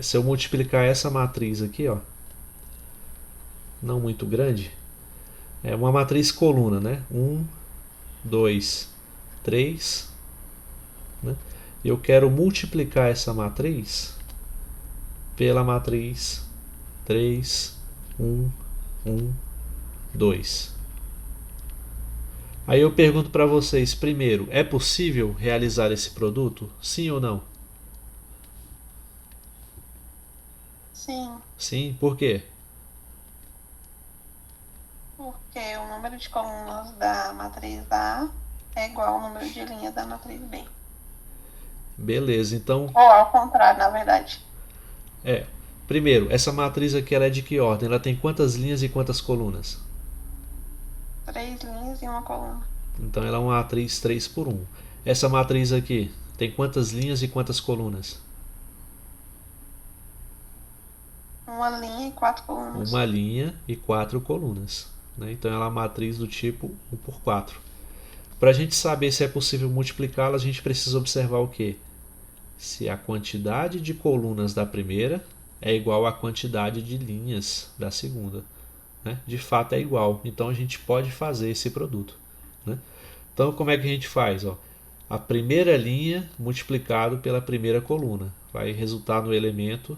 Se eu multiplicar essa matriz aqui, ó, não muito grande, é uma matriz coluna, né? 1, 2, 3. Né? Eu quero multiplicar essa matriz pela matriz 3, 1, 1, 2. Aí eu pergunto para vocês, primeiro, é possível realizar esse produto? Sim ou não? Sim. Sim, por quê? Porque o número de colunas da matriz A é igual ao número de linhas da matriz B. Beleza, então... Ou ao contrário, na verdade. Primeiro, essa matriz aqui ela é de que ordem? Ela tem quantas linhas e quantas colunas? 3 linhas e uma coluna. Então ela é uma matriz 3 por 1. Essa matriz aqui tem quantas linhas e quantas colunas? Uma linha e 4 colunas. Uma linha e 4 colunas. Né? Então ela é uma matriz do tipo 1 por 4. Para a gente saber se é possível multiplicá-la, a gente precisa observar o quê? Se a quantidade de colunas da primeira é igual à quantidade de linhas da segunda. Né? De fato é igual, então a gente pode fazer esse produto. Né? Então como é que a gente faz? Ó, a primeira linha multiplicado pela primeira coluna vai resultar no elemento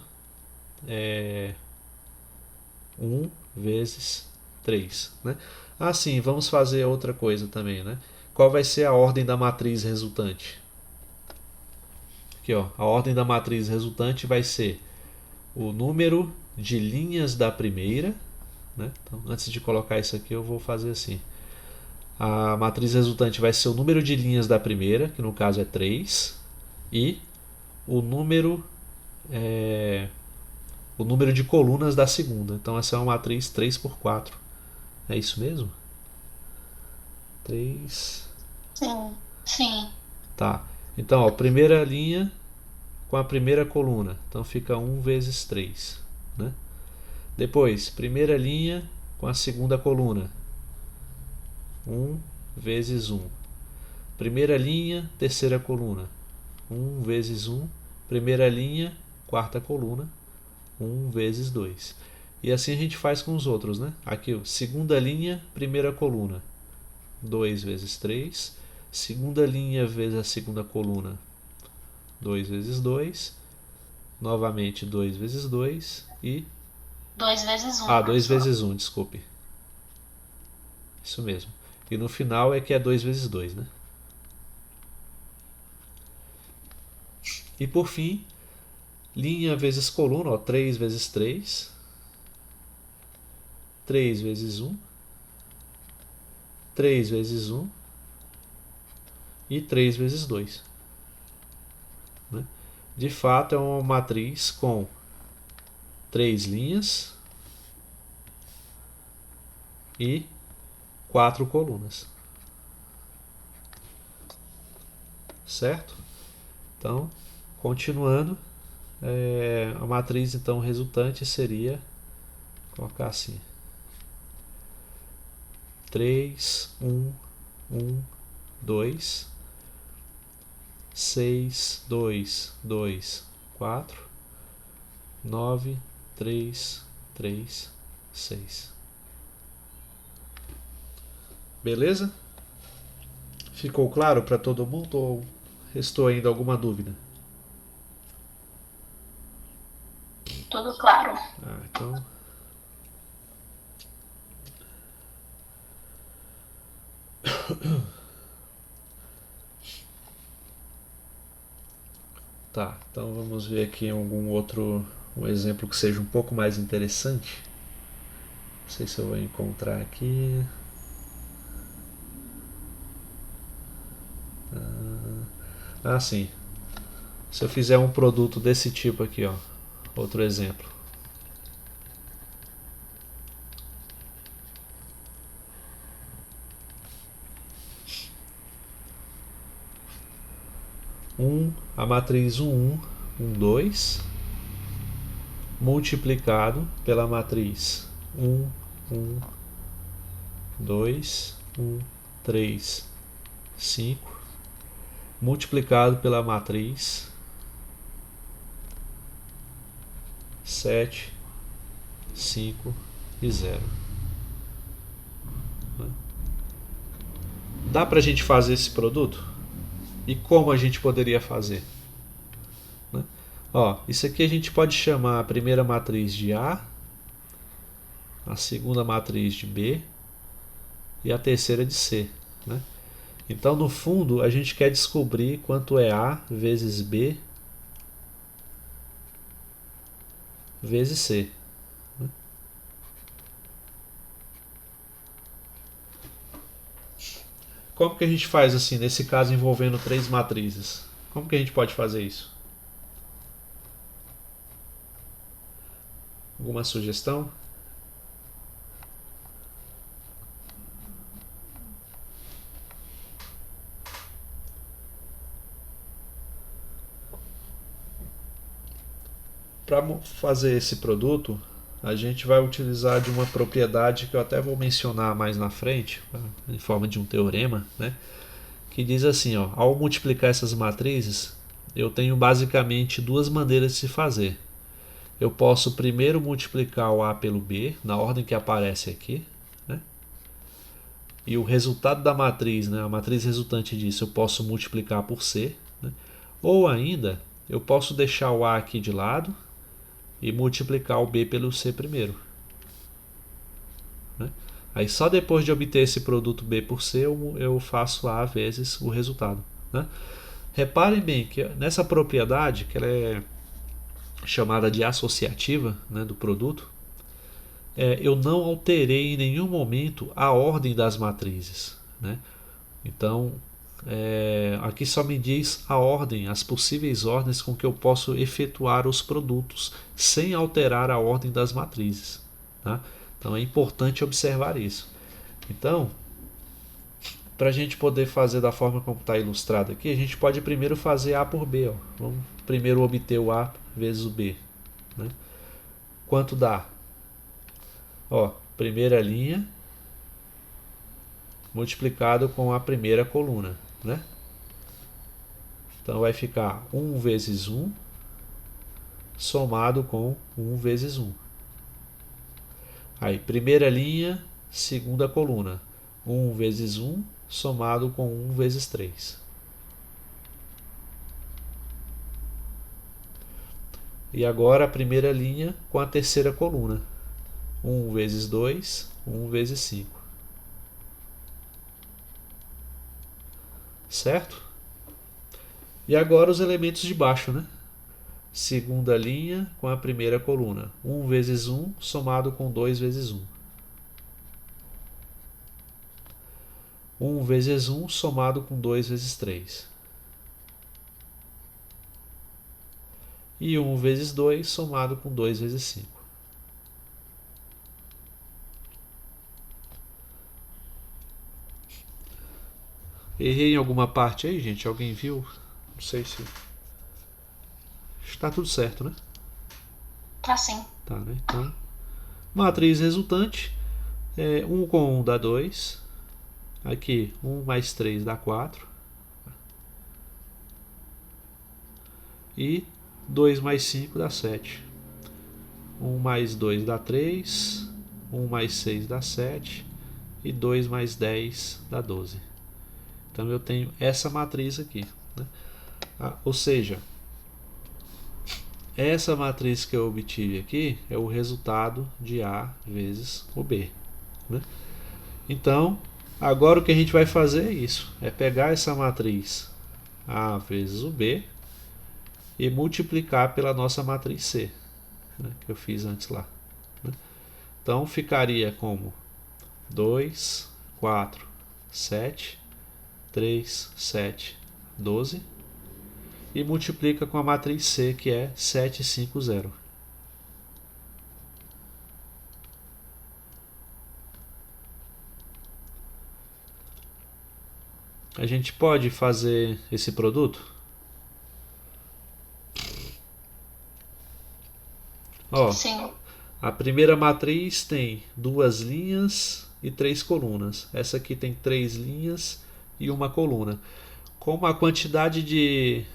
1 vezes 3. Né? Assim, vamos fazer outra coisa também. Né? Qual vai ser a ordem da matriz resultante? Aqui, ó, a ordem da matriz resultante vai ser o número de linhas da primeira. Né? Então, antes de colocar isso aqui, eu vou fazer assim. A matriz resultante vai ser o número de linhas da primeira, que no caso é 3, e o número de colunas da segunda. Então essa é uma matriz 3 por 4. É isso mesmo? 3. Sim. Sim. Tá. Então, ó, primeira linha com a primeira coluna. Então fica 1 vezes 3. Né? Depois, primeira linha com a segunda coluna. 1 vezes 1. Primeira linha, terceira coluna. 1 vezes 1. Primeira linha, quarta coluna. 1 vezes 2. E assim a gente faz com os outros, né? Aqui, segunda linha, primeira coluna. 2 vezes 3. Segunda linha vezes a segunda coluna. 2 vezes 2. Novamente 2 vezes 2. E 2 vezes 1. 2 vezes 1, desculpe. Isso mesmo. E no final é que é 2 vezes 2, né? E por fim, linha vezes coluna, 3 vezes 3. 3 vezes 1. 3 vezes 1. E 3 vezes 2. Né? De fato, é uma matriz com 3 linhas e 4 colunas. Certo? Então, continuando, a matriz então resultante seria, vou colocar assim, 3, 1, 1, 2, 6, 2, 2, 4, 9, 3, 3, 6. Beleza? Ficou claro para todo mundo ou restou ainda alguma dúvida? Tudo claro. Então. Tá, então vamos ver aqui algum outro exemplo que seja um pouco mais interessante. Não sei se eu vou encontrar aqui. Sim. Se eu fizer um produto desse tipo aqui, ó, outro exemplo. A matriz 1, 1, 2, multiplicado pela matriz 1, 1, 2, 1, 3, 5, multiplicado pela matriz 7, 5 e 0. Dá pra gente fazer esse produto? E como a gente poderia fazer? Isso aqui a gente pode chamar a primeira matriz de A, a segunda matriz de B e a terceira de C. Né? Então, no fundo, a gente quer descobrir quanto é A vezes B vezes C. Né? Como que a gente faz assim, nesse caso envolvendo 3 matrizes? Como que a gente pode fazer isso? Alguma sugestão? Para fazer esse produto, a gente vai utilizar de uma propriedade que eu até vou mencionar mais na frente, em forma de um teorema, né? Que diz assim, ao multiplicar essas matrizes, eu tenho basicamente 2 maneiras de se fazer. Eu posso primeiro multiplicar o A pelo B, na ordem que aparece aqui, né? E o resultado da matriz, né, a matriz resultante disso, eu posso multiplicar por C. Né? Ou ainda, eu posso deixar o A aqui de lado e multiplicar o B pelo C primeiro. Né? Aí só depois de obter esse produto B por C, eu faço A vezes o resultado. Né? Reparem bem que nessa propriedade, que ela é chamada de associativa, né, do produto, eu não alterei em nenhum momento a ordem das matrizes. Né? Então, aqui só me diz a ordem, as possíveis ordens com que eu posso efetuar os produtos, sem alterar a ordem das matrizes. Tá? Então é importante observar isso. Então, para a gente poder fazer da forma como está ilustrado aqui, a gente pode primeiro fazer A por B. Vamos primeiro obter o A vezes o B. Né? Quanto dá? Ó, primeira linha multiplicado com a primeira coluna, né? Então vai ficar 1 vezes 1 somado com 1 vezes 1. Aí, primeira linha, segunda coluna. 1 vezes 1 somado com 1 vezes 3. E agora a primeira linha com a terceira coluna. 1 vezes 2, 1 vezes 5. Certo? E agora os elementos de baixo, né? Segunda linha com a primeira coluna. 1 vezes 1 somado com 2 vezes 1. 1 vezes 1 somado com 2 vezes 3. E 1 vezes 2 somado com 2 vezes 5. Errei em alguma parte aí, gente? Alguém viu? Não sei se... Está tudo certo, né? Tá sim. Tá, né? Então, matriz resultante. 1 com 1 dá 2. Aqui, 1 mais 3 dá 4. E 2 mais 5 dá 7. 1 mais 2 dá 3. 1 mais 6 dá 7. E 2 mais 10 dá 12. Então eu tenho essa matriz aqui, né? Ou seja, essa matriz que eu obtive aqui é o resultado de A vezes o B, né? Então, agora o que a gente vai fazer é isso. É pegar essa matriz A vezes o B e multiplicar pela nossa matriz C, né, que eu fiz antes lá, né? Então, ficaria como 2, 4, 7, 3, 7, 12. E multiplica com a matriz C, que é 7, 5, 0. A gente pode fazer esse produto? Ó, Sim. a primeira matriz tem 2 linhas e 3 colunas. Essa aqui tem 3 linhas e 1 coluna. Como a quantidade de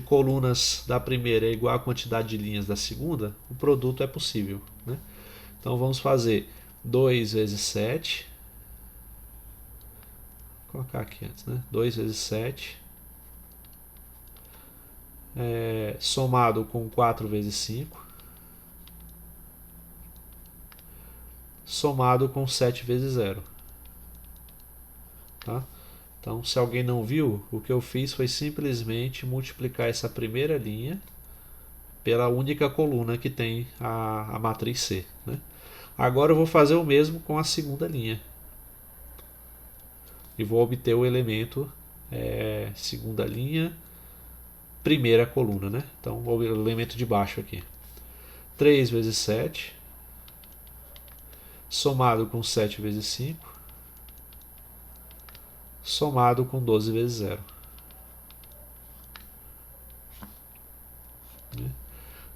colunas da primeira é igual à quantidade de linhas da segunda, o produto é possível, né? Então vamos fazer 2 vezes 7. Vou colocar aqui antes, né? 2 vezes 7 somado com 4 vezes 5 somado com 7 vezes 0. Tá? Então, se alguém não viu, o que eu fiz foi simplesmente multiplicar essa primeira linha pela única coluna que tem a matriz C, né? Agora eu vou fazer o mesmo com a segunda linha. E vou obter o elemento segunda linha, primeira coluna, né? Então, o elemento de baixo aqui. 3 vezes 7, somado com 7 vezes 5, somado com 12 vezes 0.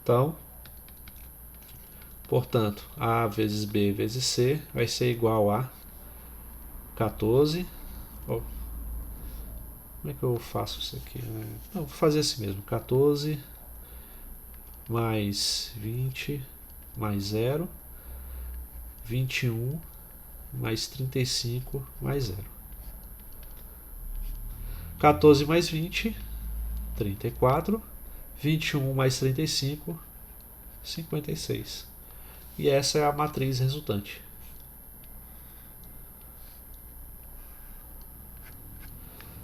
Então, portanto, A vezes B vezes C vai ser igual a 14. Como é que eu faço isso aqui? Não, vou fazer assim mesmo. 14 mais 20 mais 0. 21 mais 35 mais 0. 14 mais 20, 34. 21 mais 35, 56. E essa é a matriz resultante.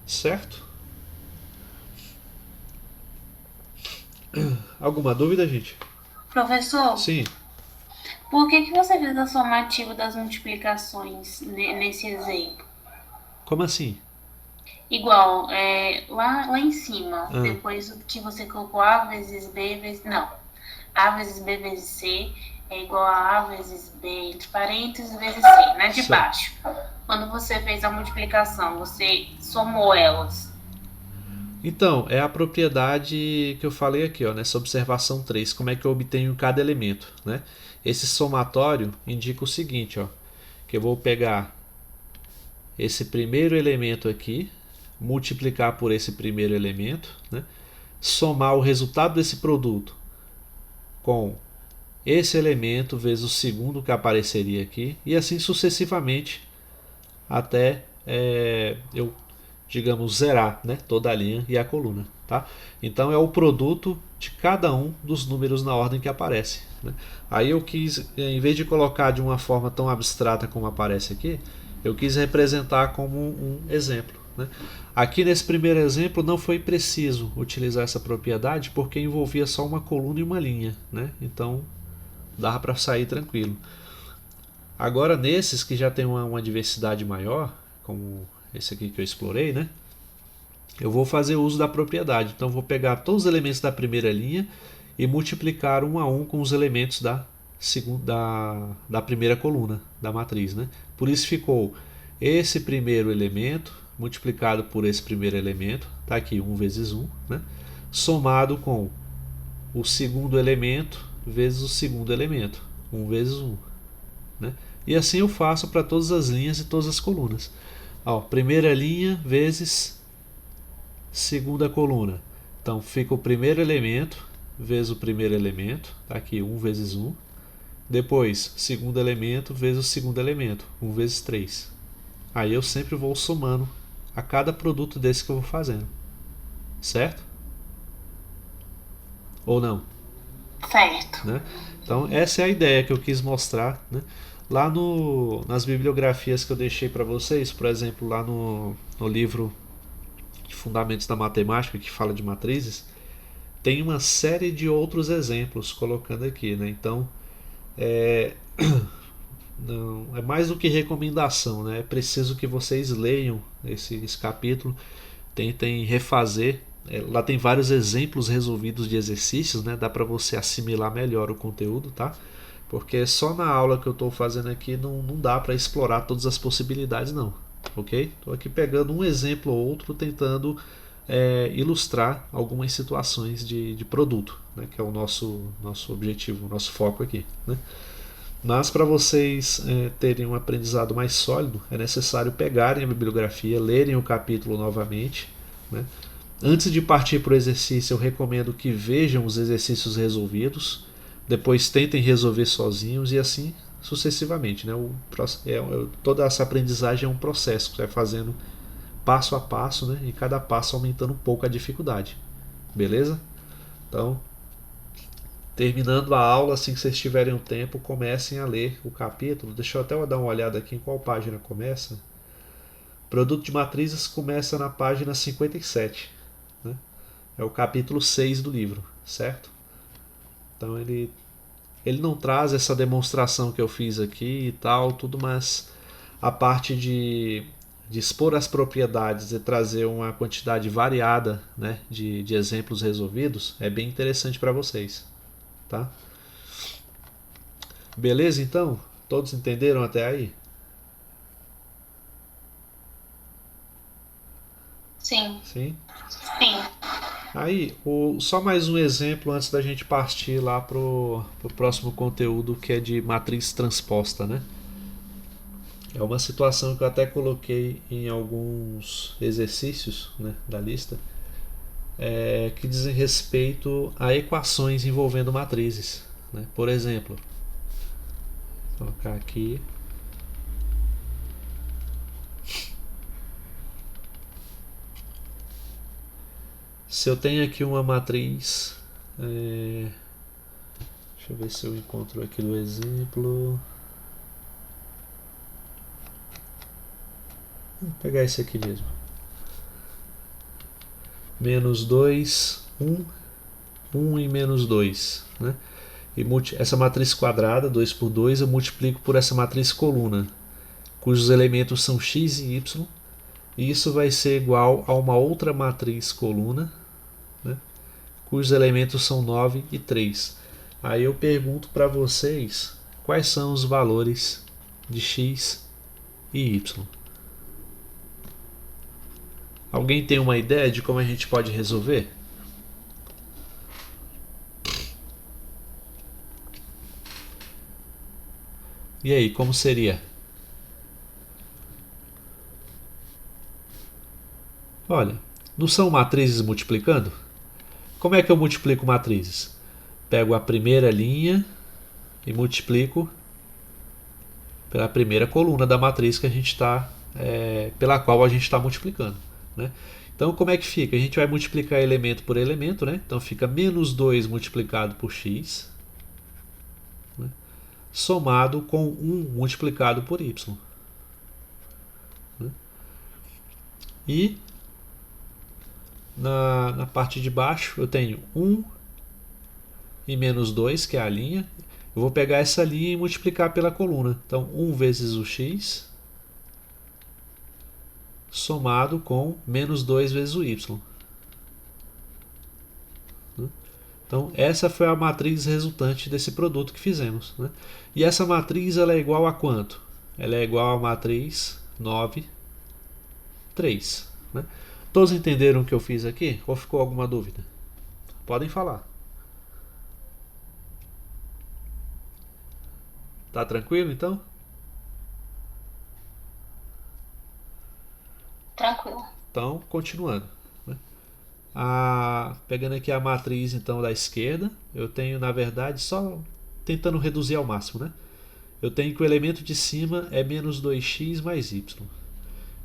Certo? Alguma dúvida, gente? Professor, Sim. por que você fez a somativa das multiplicações nesse exemplo? Como assim? Igual, lá em cima, depois que você colocou A vezes B vezes... Não, A vezes B vezes C é igual a A vezes B, entre parênteses, vezes C, né? De baixo. Quando você fez a multiplicação, você somou elas. Então, é a propriedade que eu falei aqui, ó, nessa observação 3, como é que eu obtenho cada elemento, né? Esse somatório indica o seguinte, ó, que eu vou pegar esse primeiro elemento aqui, multiplicar por esse primeiro elemento, né? Somar o resultado desse produto com esse elemento vezes o segundo que apareceria aqui, e assim sucessivamente até eu, digamos, zerar, né, toda a linha e a coluna. Tá? Então é o produto de cada um dos números na ordem que aparece. Né? Aí eu quis, em vez de colocar de uma forma tão abstrata como aparece aqui, eu quis representar como um exemplo. Né? Aqui nesse primeiro exemplo não foi preciso utilizar essa propriedade porque envolvia só uma coluna e uma linha. Né? Então dava para sair tranquilo. Agora nesses que já tem uma diversidade maior, como esse aqui que eu explorei, né? Eu vou fazer uso da propriedade. Então vou pegar todos os elementos da primeira linha e multiplicar um a um com os elementos da primeira coluna da matriz. Né? Por isso ficou esse primeiro elemento multiplicado por esse primeiro elemento, tá aqui 1 vezes 1, né? Somado com o segundo elemento vezes o segundo elemento, 1 vezes 1. Né? E assim eu faço para todas as linhas e todas as colunas. Ó, primeira linha vezes segunda coluna. Então fica o primeiro elemento vezes o primeiro elemento, tá aqui 1 vezes 1. Depois, segundo elemento vezes o segundo elemento, 1 vezes 3. Aí eu sempre vou somando a cada produto desse que eu vou fazendo. Certo? Ou não? Certo. Né? Então essa é a ideia que eu quis mostrar, né? Lá nas bibliografias que eu deixei para vocês, por exemplo, lá no livro de Fundamentos da Matemática, que fala de matrizes, tem uma série de outros exemplos colocando aqui, né? Então não, é mais do que recomendação, né? É preciso que vocês leiam esse capítulo, tentem refazer. Lá tem vários exemplos resolvidos de exercícios, né? Dá para você assimilar melhor o conteúdo, tá? Porque só na aula que eu estou fazendo aqui não dá para explorar todas as possibilidades, não. Ok? Estou aqui pegando um exemplo ou outro, tentando ilustrar algumas situações de produto, né? Que é o nosso objetivo, o nosso foco aqui. Né? Mas para vocês terem um aprendizado mais sólido, é necessário pegarem a bibliografia, lerem o capítulo novamente. Né? Antes de partir para o exercício, eu recomendo que vejam os exercícios resolvidos, depois tentem resolver sozinhos e assim sucessivamente. Né? Toda essa aprendizagem é um processo que você vai fazendo passo a passo, né? E cada passo aumentando um pouco a dificuldade. Beleza? Então, terminando a aula, assim que vocês tiverem um tempo, comecem a ler o capítulo. Deixa eu até dar uma olhada aqui em qual página começa. Produto de matrizes começa na página 57. Né? É o capítulo 6 do livro, certo? Então ele não traz essa demonstração que eu fiz aqui e tal, tudo, mas a parte de expor as propriedades e trazer uma quantidade variada, né, de exemplos resolvidos é bem interessante para vocês. Tá? Beleza, então? Todos entenderam até aí? Sim. Sim? Sim. Aí, só mais um exemplo antes da gente partir lá pro próximo conteúdo, que é de matriz transposta, né? É uma situação que eu até coloquei em alguns exercícios, né, da lista, que dizem respeito a equações envolvendo matrizes. Né? Por exemplo, vou colocar aqui. Se eu tenho aqui uma matriz, deixa eu ver se eu encontro aqui do exemplo. Vou pegar esse aqui mesmo. Menos 2, 1, 1 e menos 2. Né? E essa matriz quadrada, 2 por 2, eu multiplico por essa matriz coluna, cujos elementos são x e y. E isso vai ser igual a uma outra matriz coluna, né, cujos elementos são 9 e 3. Aí eu pergunto para vocês quais são os valores de x e y. Alguém tem uma ideia de como a gente pode resolver? E aí, como seria? Olha, não são matrizes multiplicando? Como é que eu multiplico matrizes? Pego a primeira linha e multiplico pela primeira coluna da matriz que a gente está, pela qual a gente está multiplicando, né? Então, como é que fica? A gente vai multiplicar elemento por elemento, né? Então, fica menos 2 multiplicado por x, né? Somado com 1 multiplicado por y. Né? E na parte de baixo eu tenho 1 e menos 2, que é a linha. Eu vou pegar essa linha e multiplicar pela coluna. Então, 1 vezes o x somado com menos 2 vezes o y. Então, essa foi a matriz resultante desse produto que fizemos, né? E essa matriz ela é igual a quanto? Ela é igual à matriz 9, 3. Né? Todos entenderam o que eu fiz aqui? Ou ficou alguma dúvida? Podem falar. Tá tranquilo então? Tranquilo. Então, continuando. Né? Pegando aqui a matriz então da esquerda, eu tenho na verdade só tentando reduzir ao máximo, né? Eu tenho que o elemento de cima é menos 2x mais y.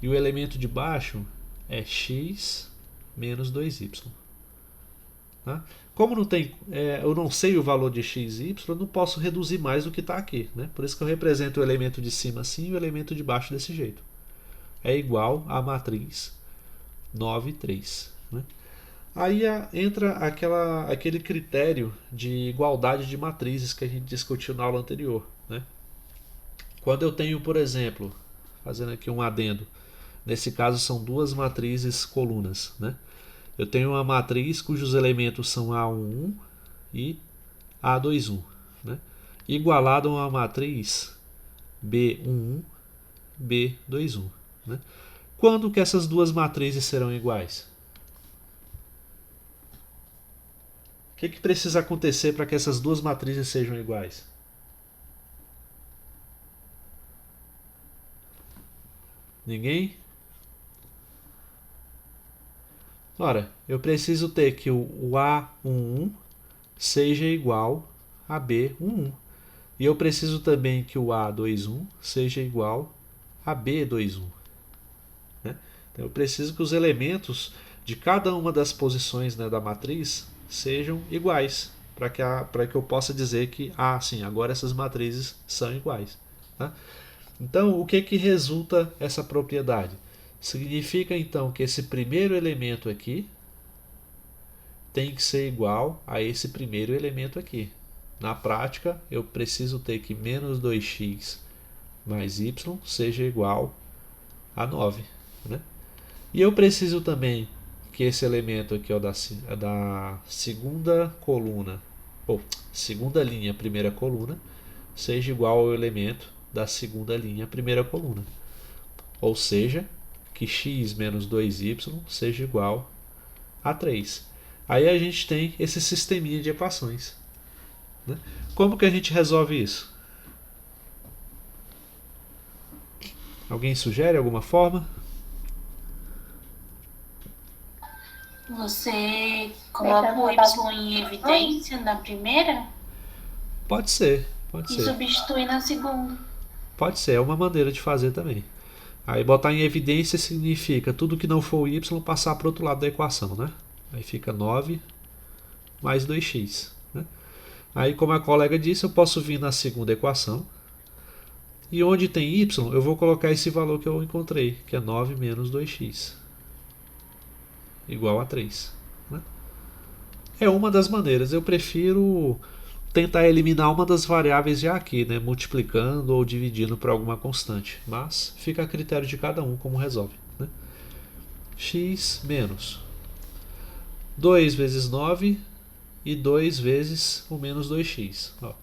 E o elemento de baixo é x menos 2y. Tá? Como não tem, eu não sei o valor de x e y, eu não posso reduzir mais do que está aqui. Né? Por isso que eu represento o elemento de cima assim e o elemento de baixo desse jeito. É igual à matriz 9, 3. Né? Aí entra aquele critério de igualdade de matrizes que a gente discutiu na aula anterior. Né? Quando eu tenho, por exemplo, fazendo aqui um adendo, nesse caso são duas matrizes colunas, né? Eu tenho uma matriz cujos elementos são A11 e A21, né? Igualado a uma matriz B11, B21. Né? Quando que essas duas matrizes serão iguais? O que precisa acontecer para que essas duas matrizes sejam iguais? Ninguém? Ora, eu preciso ter que o A11 seja igual a B11. E eu preciso também que o A21 seja igual a B21. Né? Então eu preciso que os elementos de cada uma das posições, né, da matriz sejam iguais, para que eu possa dizer que, sim, agora essas matrizes são iguais. Tá? Então, o que resulta essa propriedade? Significa então que esse primeiro elemento aqui tem que ser igual a esse primeiro elemento aqui. Na prática, eu preciso ter que menos 2x mais y seja igual a 9. Né? E eu preciso também que esse elemento aqui da segunda coluna, segunda linha, primeira coluna, seja igual ao elemento da segunda linha, primeira coluna. Ou seja, que x menos 2y seja igual a 3. Aí a gente tem esse sisteminha de equações. Né? Como que a gente resolve isso? Alguém sugere alguma forma? Você coloca o y em evidência na primeira? Pode ser. E substitui na segunda. Pode ser, é uma maneira de fazer também. Aí botar em evidência significa tudo que não for o y passar para o outro lado da equação, né? Aí fica 9 mais 2x. Né? Aí, como a colega disse, eu posso vir na segunda equação. E onde tem y, eu vou colocar esse valor que eu encontrei, que é 9 menos 2x. Igual a 3. Né? É uma das maneiras. Eu prefiro tentar eliminar uma das variáveis já aqui, né? Multiplicando ou dividindo por alguma constante. Mas fica a critério de cada um como resolve. Né? X menos 2 vezes 9 e 2 vezes o menos 2x. Ó.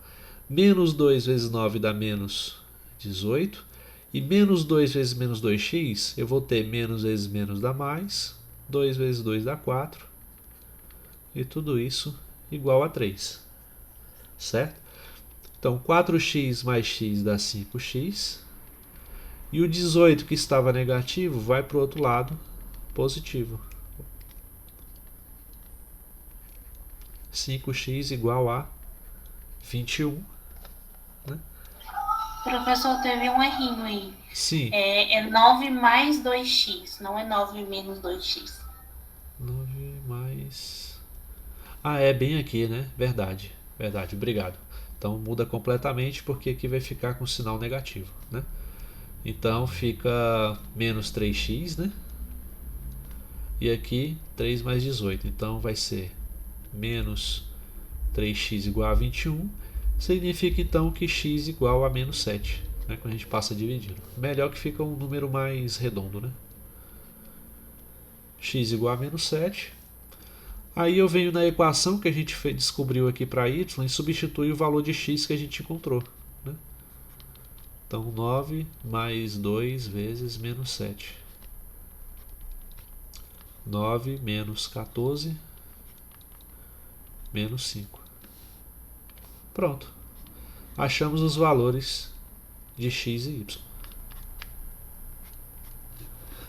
Menos 2 vezes 9 dá menos 18. E menos 2 vezes menos 2x, eu vou ter menos vezes menos dá mais. 2 vezes 2 dá 4. E tudo isso igual a 3. Certo? Então, 4x mais x dá 5x. E o 18 que estava negativo vai para o outro lado, positivo. 5x igual a 21. Né? Professor, teve um errinho aí. Sim. É 9 mais 2x, não é 9 menos 2x. 9 mais... é bem aqui, né? Verdade, verdade, obrigado. Então muda completamente porque aqui vai ficar com sinal negativo, né? Então fica menos 3x, né? E aqui 3 mais 18. Então vai ser menos 3x igual a 21. Significa então que x igual a menos 7, né? Quando a gente passa dividindo. Melhor que fica um número mais redondo, né? X igual a menos 7. Aí eu venho na equação que a gente descobriu aqui para y e substitui o valor de x que a gente encontrou. Né? Então 9 mais 2 vezes menos 7. 9 menos 14 menos 5. Pronto. Achamos os valores de x e y.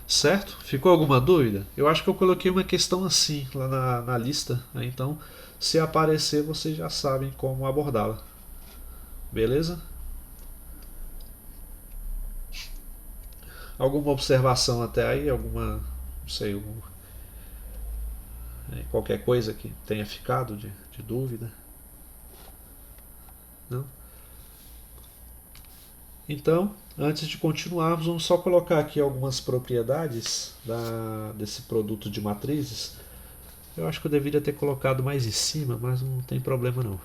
Certo? Ficou alguma dúvida? Eu acho que eu coloquei uma questão assim lá na lista. Né? Então, se aparecer, vocês já sabem como abordá-la. Beleza? Alguma observação até aí? Alguma, não sei, qualquer coisa que tenha ficado de dúvida? Não? Então, antes de continuarmos, vamos só colocar aqui algumas propriedades desse produto de matrizes. Eu acho que eu deveria ter colocado mais em cima, mas não tem problema não.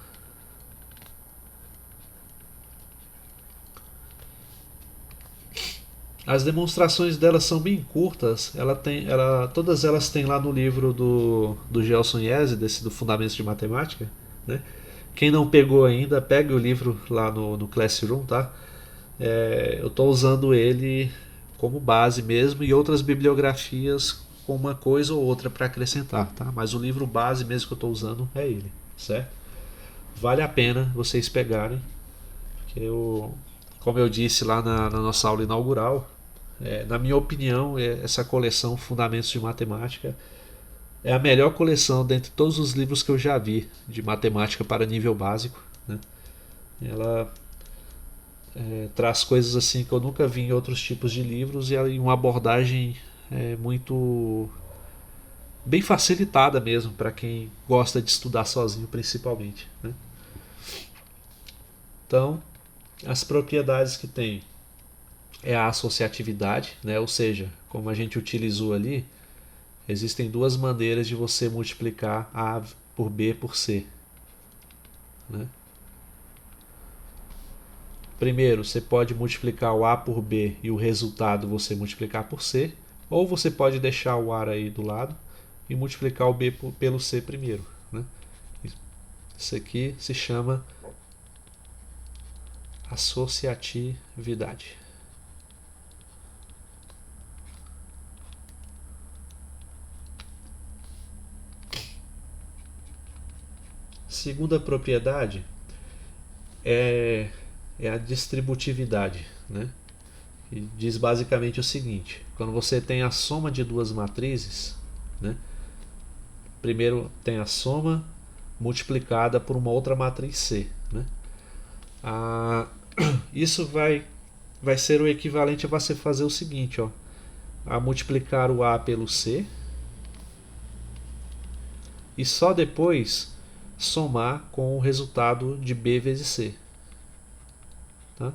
As demonstrações delas são bem curtas. Todas elas têm lá no livro do Gelson Yeze, desse do Fundamentos de Matemática. Né? Quem não pegou ainda, pegue o livro lá no Classroom, tá? Eu estou usando ele como base mesmo e outras bibliografias com uma coisa ou outra para acrescentar, tá? Mas o livro base mesmo que eu estou usando é ele, certo? Vale a pena vocês pegarem, porque como eu disse lá na nossa aula inaugural, na minha opinião, essa coleção Fundamentos de Matemática é a melhor coleção dentre todos os livros que eu já vi de matemática para nível básico, né? Ela traz coisas assim que eu nunca vi em outros tipos de livros e uma abordagem muito bem facilitada mesmo para quem gosta de estudar sozinho principalmente, né? Então, as propriedades que tem é a associatividade, né? Ou seja, como a gente utilizou ali, existem duas maneiras de você multiplicar A por B por C, né? Primeiro, você pode multiplicar o A por B e o resultado você multiplicar por C, ou você pode deixar o A aí do lado e multiplicar o B pelo C primeiro, né? Isso aqui se chama associatividade. Segunda propriedade é a distributividade, né? E diz basicamente o seguinte: quando você tem a soma de duas matrizes, né? Primeiro tem a soma multiplicada por uma outra matriz C, né? Isso vai ser o equivalente a você fazer o seguinte, ó, a multiplicar o A pelo C e só depois somar com o resultado de B vezes C. Tá?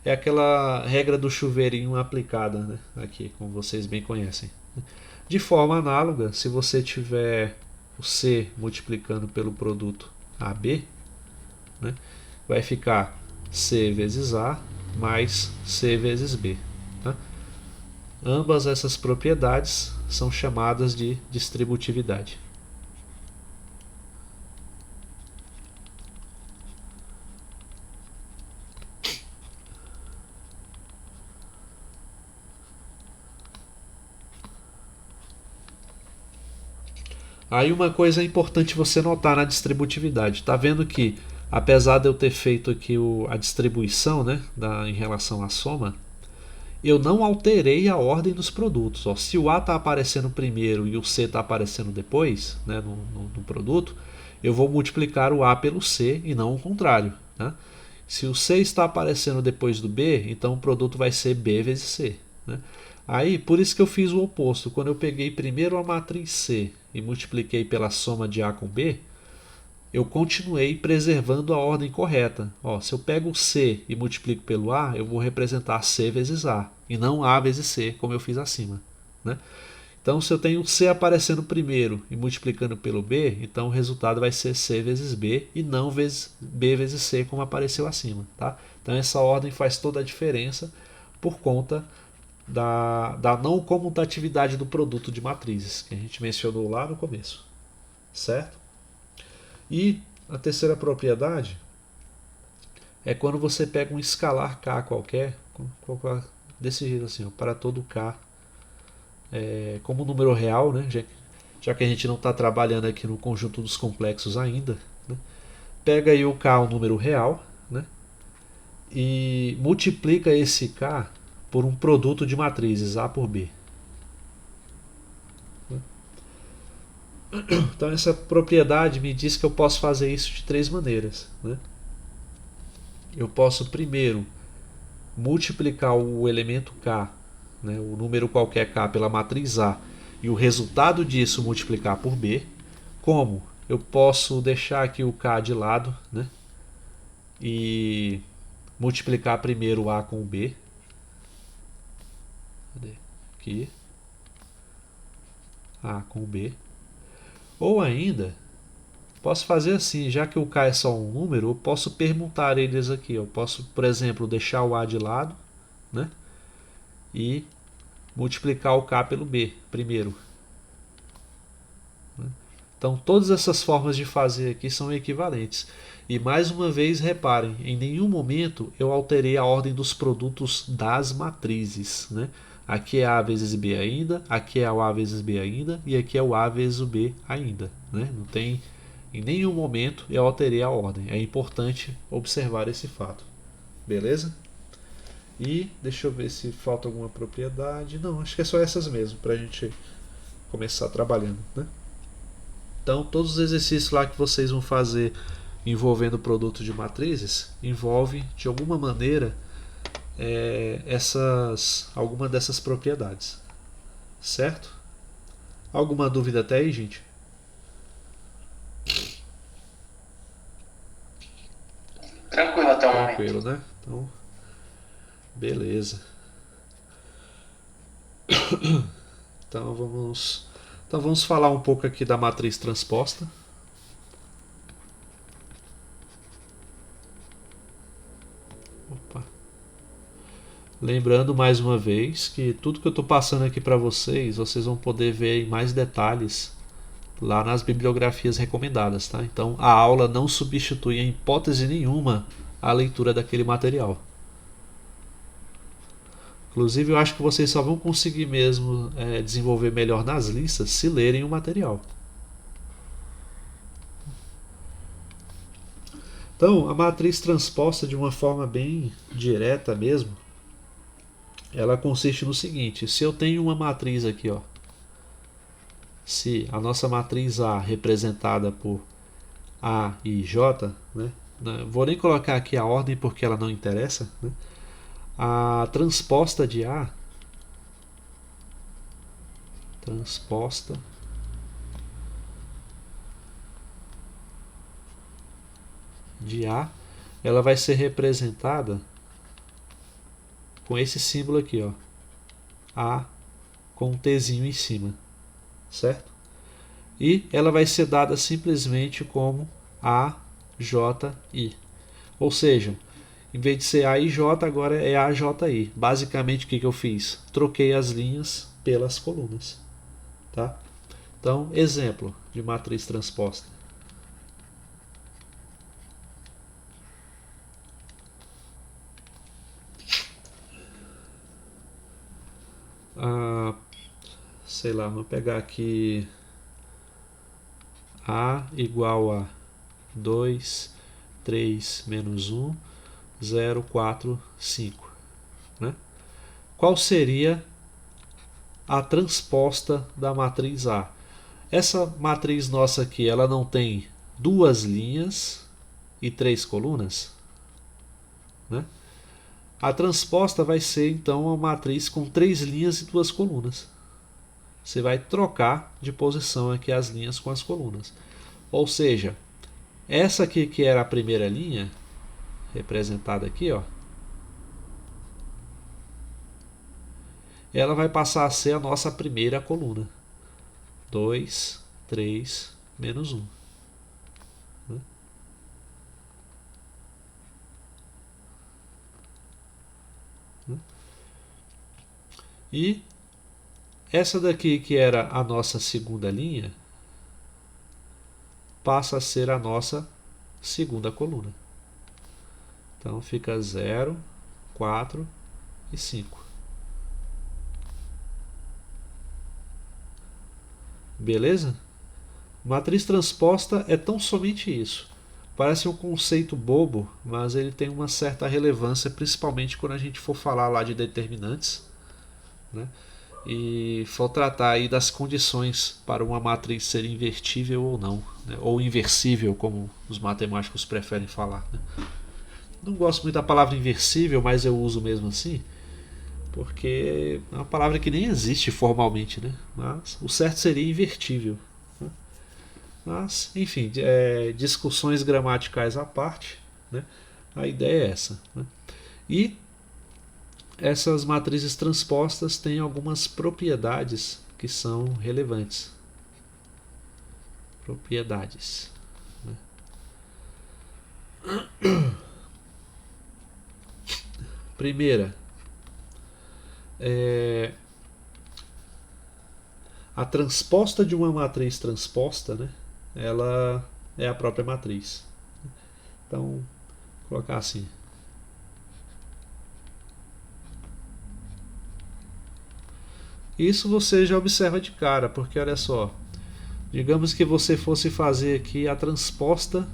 É aquela regra do chuveirinho aplicada, né? Aqui, como vocês bem conhecem. De forma análoga, se você tiver o C multiplicando pelo produto AB, né, vai ficar C vezes A mais C vezes B. Tá? Ambas essas propriedades são chamadas de distributividade. Aí uma coisa importante você notar na distributividade. Tá vendo que, apesar de eu ter feito aqui a distribuição, né, em relação à soma, eu não alterei a ordem dos produtos. Ó, se o A está aparecendo primeiro e o C está aparecendo depois, né, no produto, eu vou multiplicar o A pelo C e não o contrário. Né? Se o C está aparecendo depois do B, então o produto vai ser B vezes C. Né? Aí, por isso que eu fiz o oposto. Quando eu peguei primeiro a matriz C e multipliquei pela soma de A com B, eu continuei preservando a ordem correta. Ó, se eu pego o C e multiplico pelo A, eu vou representar C vezes A, e não A vezes C, como eu fiz acima. Né? Então, se eu tenho C aparecendo primeiro e multiplicando pelo B, então o resultado vai ser C vezes B e não B vezes C, como apareceu acima. Tá? Então, essa ordem faz toda a diferença por conta da não comutatividade do produto de matrizes, que a gente mencionou lá no começo. Certo? E a terceira propriedade é quando você pega um escalar K qualquer, desse jeito assim, ó, para todo K, como número real, né, já que a gente não está trabalhando aqui no conjunto dos complexos ainda, né, pega aí o K, um número real, né, e multiplica esse K por um produto de matrizes A por B. Então essa propriedade me diz que eu posso fazer isso de três maneiras. Né? Eu posso primeiro multiplicar o elemento K, né, o número qualquer K, pela matriz A e o resultado disso multiplicar por B. Como? Eu posso deixar aqui o K de lado, né, e multiplicar primeiro A com o B. Cadê? Aqui. A com o B. Ou ainda, posso fazer assim, já que o K é só um número, eu posso permutar eles aqui. Eu posso, por exemplo, deixar o A de lado, né, e multiplicar o K pelo B primeiro. Então, todas essas formas de fazer aqui são equivalentes. E mais uma vez, reparem, em nenhum momento eu alterei a ordem dos produtos das matrizes. Né? Aqui é A vezes B ainda, aqui é o A vezes B ainda, e aqui é o A vezes o B ainda. Né? Não tem, em nenhum momento eu alterei a ordem. É importante observar esse fato. Beleza? E deixa eu ver se falta alguma propriedade. Não, acho que é só essas mesmo, para a gente começar trabalhando. Né? Então, todos os exercícios lá que vocês vão fazer envolvendo produto de matrizes, envolve de alguma maneira alguma dessas propriedades. Certo? Alguma dúvida até aí, gente? Tranquilo até o momento. Tranquilo, né? Então, beleza. Então vamos falar um pouco aqui da matriz transposta. Opa. Lembrando mais uma vez que tudo que eu estou passando aqui para vocês vão poder ver em mais detalhes lá nas bibliografias recomendadas, tá? Então a aula não substitui em hipótese nenhuma a leitura daquele material. Inclusive eu acho que vocês só vão conseguir mesmo desenvolver melhor nas listas se lerem o material. Então a matriz transposta de uma forma bem direta mesmo, ela consiste no seguinte: se eu tenho uma matriz aqui, ó, se a nossa matriz A representada por A e J, né, vou nem colocar aqui a ordem porque ela não interessa, né, a transposta de A, ela vai ser representada com esse símbolo aqui, ó, A com um Tzinho em cima, certo? E ela vai ser dada simplesmente como AJI. Ou seja, em vez de ser AIJ, agora é AJI. Basicamente o que eu fiz? Troquei as linhas pelas colunas. Tá? Então, exemplo de matriz transposta. Sei lá, vamos pegar aqui A igual a 2, 3, menos 1, 0, 4, 5. Né? Qual seria a transposta da matriz A? Essa matriz nossa aqui, ela não tem duas linhas e três colunas? Né? A transposta vai ser então uma matriz com 3 linhas e 2 colunas. Você vai trocar de posição aqui as linhas com as colunas. Ou seja, essa aqui que era a primeira linha, representada aqui, ó, ela vai passar a ser a nossa primeira coluna. 2, 3, menos 1. E essa daqui que era a nossa segunda linha passa a ser a nossa segunda coluna. Então fica 0, 4 e 5. Beleza? Matriz transposta é tão somente isso. Parece um conceito bobo, mas ele tem uma certa relevância, principalmente quando a gente for falar lá de determinantes, né? E for tratar aí das condições para uma matriz ser invertível ou não, né? Ou inversível, como os matemáticos preferem falar, né? Não gosto muito da palavra inversível, mas eu uso mesmo assim, porque é uma palavra que nem existe formalmente, né? Mas o certo seria invertível, né? Mas, enfim, discussões gramaticais à parte, né? A ideia é essa, né? E essas matrizes transpostas têm algumas propriedades que são relevantes. Propriedades, né? Primeira, a transposta de uma matriz transposta, né? Ela é a própria matriz. Então, vou colocar assim. Isso você já observa de cara, porque olha só, digamos que você fosse fazer aqui a transposta,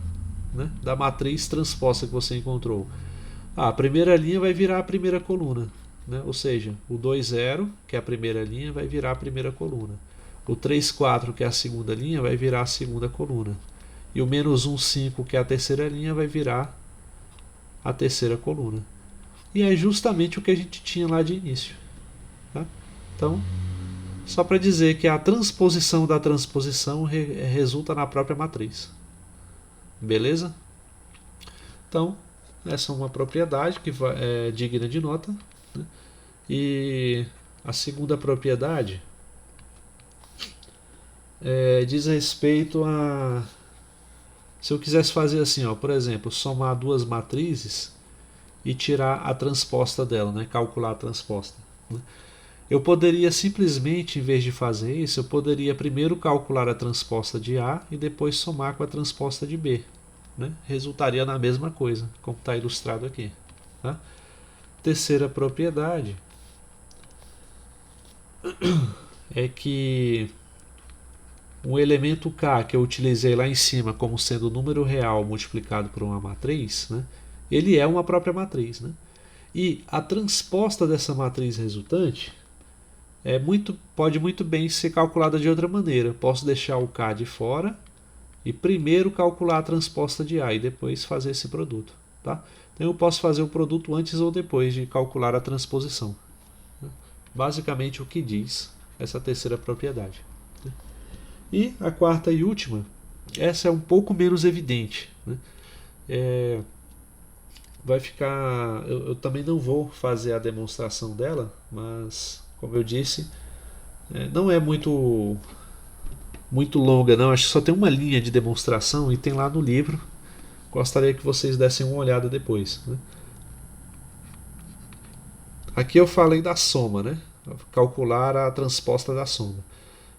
né, da matriz transposta que você encontrou. A primeira linha vai virar a primeira coluna, né? Ou seja, o 2, 0, que é a primeira linha, vai virar a primeira coluna. O 3, 4, que é a segunda linha, vai virar a segunda coluna. E o menos 1, 5, que é a terceira linha, vai virar a terceira coluna. E é justamente o que a gente tinha lá de início, tá? Então, só para dizer que a transposição da transposição resulta na própria matriz. Beleza? Então, essa é uma propriedade que é digna de nota, né? E a segunda propriedade diz respeito a... Se eu quisesse fazer assim, ó, por exemplo, somar duas matrizes e tirar a transposta dela, né? Calcular a transposta, né? Eu poderia simplesmente, em vez de fazer isso, eu poderia primeiro calcular a transposta de A e depois somar com a transposta de B, né? Resultaria na mesma coisa, como está ilustrado aqui, tá? Terceira propriedade é que um elemento K que eu utilizei lá em cima como sendo o número real multiplicado por uma matriz, né? Ele é uma própria matriz, né? E a transposta dessa matriz resultante pode muito bem ser calculada de outra maneira. Posso deixar o K de fora e primeiro calcular a transposta de A e depois fazer esse produto, tá? Então eu posso fazer o produto antes ou depois de calcular a transposição. Basicamente o que diz essa terceira propriedade. E a quarta e última, essa é um pouco menos evidente, né? Vai ficar... Eu também não vou fazer a demonstração dela, mas, como eu disse, não é muito longa, não. Acho que só tem uma linha de demonstração e tem lá no livro. Gostaria que vocês dessem uma olhada depois, né? Aqui eu falei da soma, né? Calcular a transposta da soma.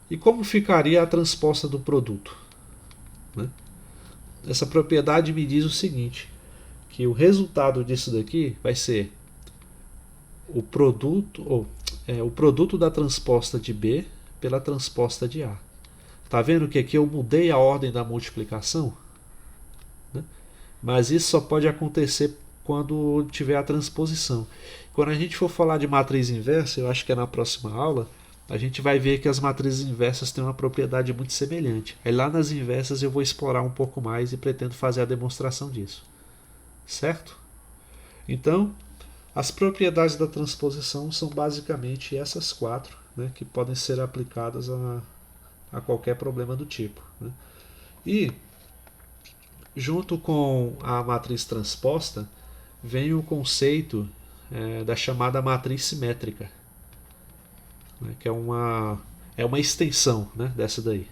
E como ficaria a transposta do produto, né? Essa propriedade me diz o seguinte, que o resultado disso daqui vai ser o produto da transposta de B pela transposta de A. Tá vendo que aqui eu mudei a ordem da multiplicação? Né? Mas isso só pode acontecer quando tiver a transposição. Quando a gente for falar de matriz inversa, eu acho que é na próxima aula, a gente vai ver que as matrizes inversas têm uma propriedade muito semelhante. Aí lá nas inversas eu vou explorar um pouco mais e pretendo fazer a demonstração disso. Certo? Então, as propriedades da transposição são basicamente essas quatro, né, que podem ser aplicadas a qualquer problema do tipo. Né? E, junto com a matriz transposta, vem o conceito da chamada matriz simétrica, né, que é uma extensão, né, dessa daí.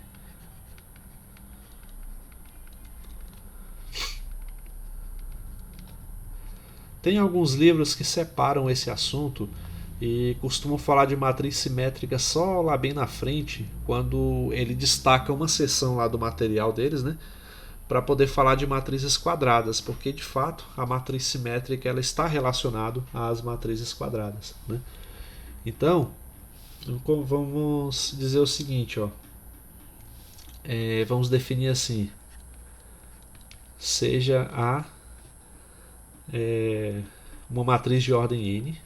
Tem alguns livros que separam esse assunto e costumam falar de matriz simétrica só lá bem na frente, quando ele destaca uma seção lá do material deles, né, para poder falar de matrizes quadradas, porque de fato a matriz simétrica ela está relacionada às matrizes quadradas. Né? Então, vamos dizer o seguinte, ó, vamos definir assim, seja A uma matriz de ordem n,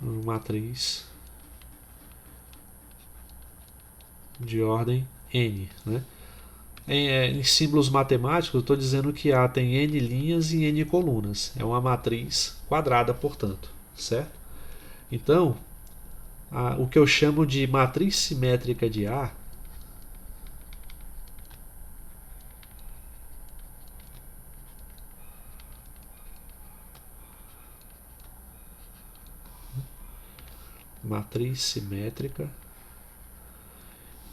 uma matriz de ordem n, né? Em símbolos matemáticos eu estou dizendo que A tem n linhas e n colunas, é uma matriz quadrada, portanto, certo? Então, o que eu chamo de matriz simétrica de A matriz simétrica,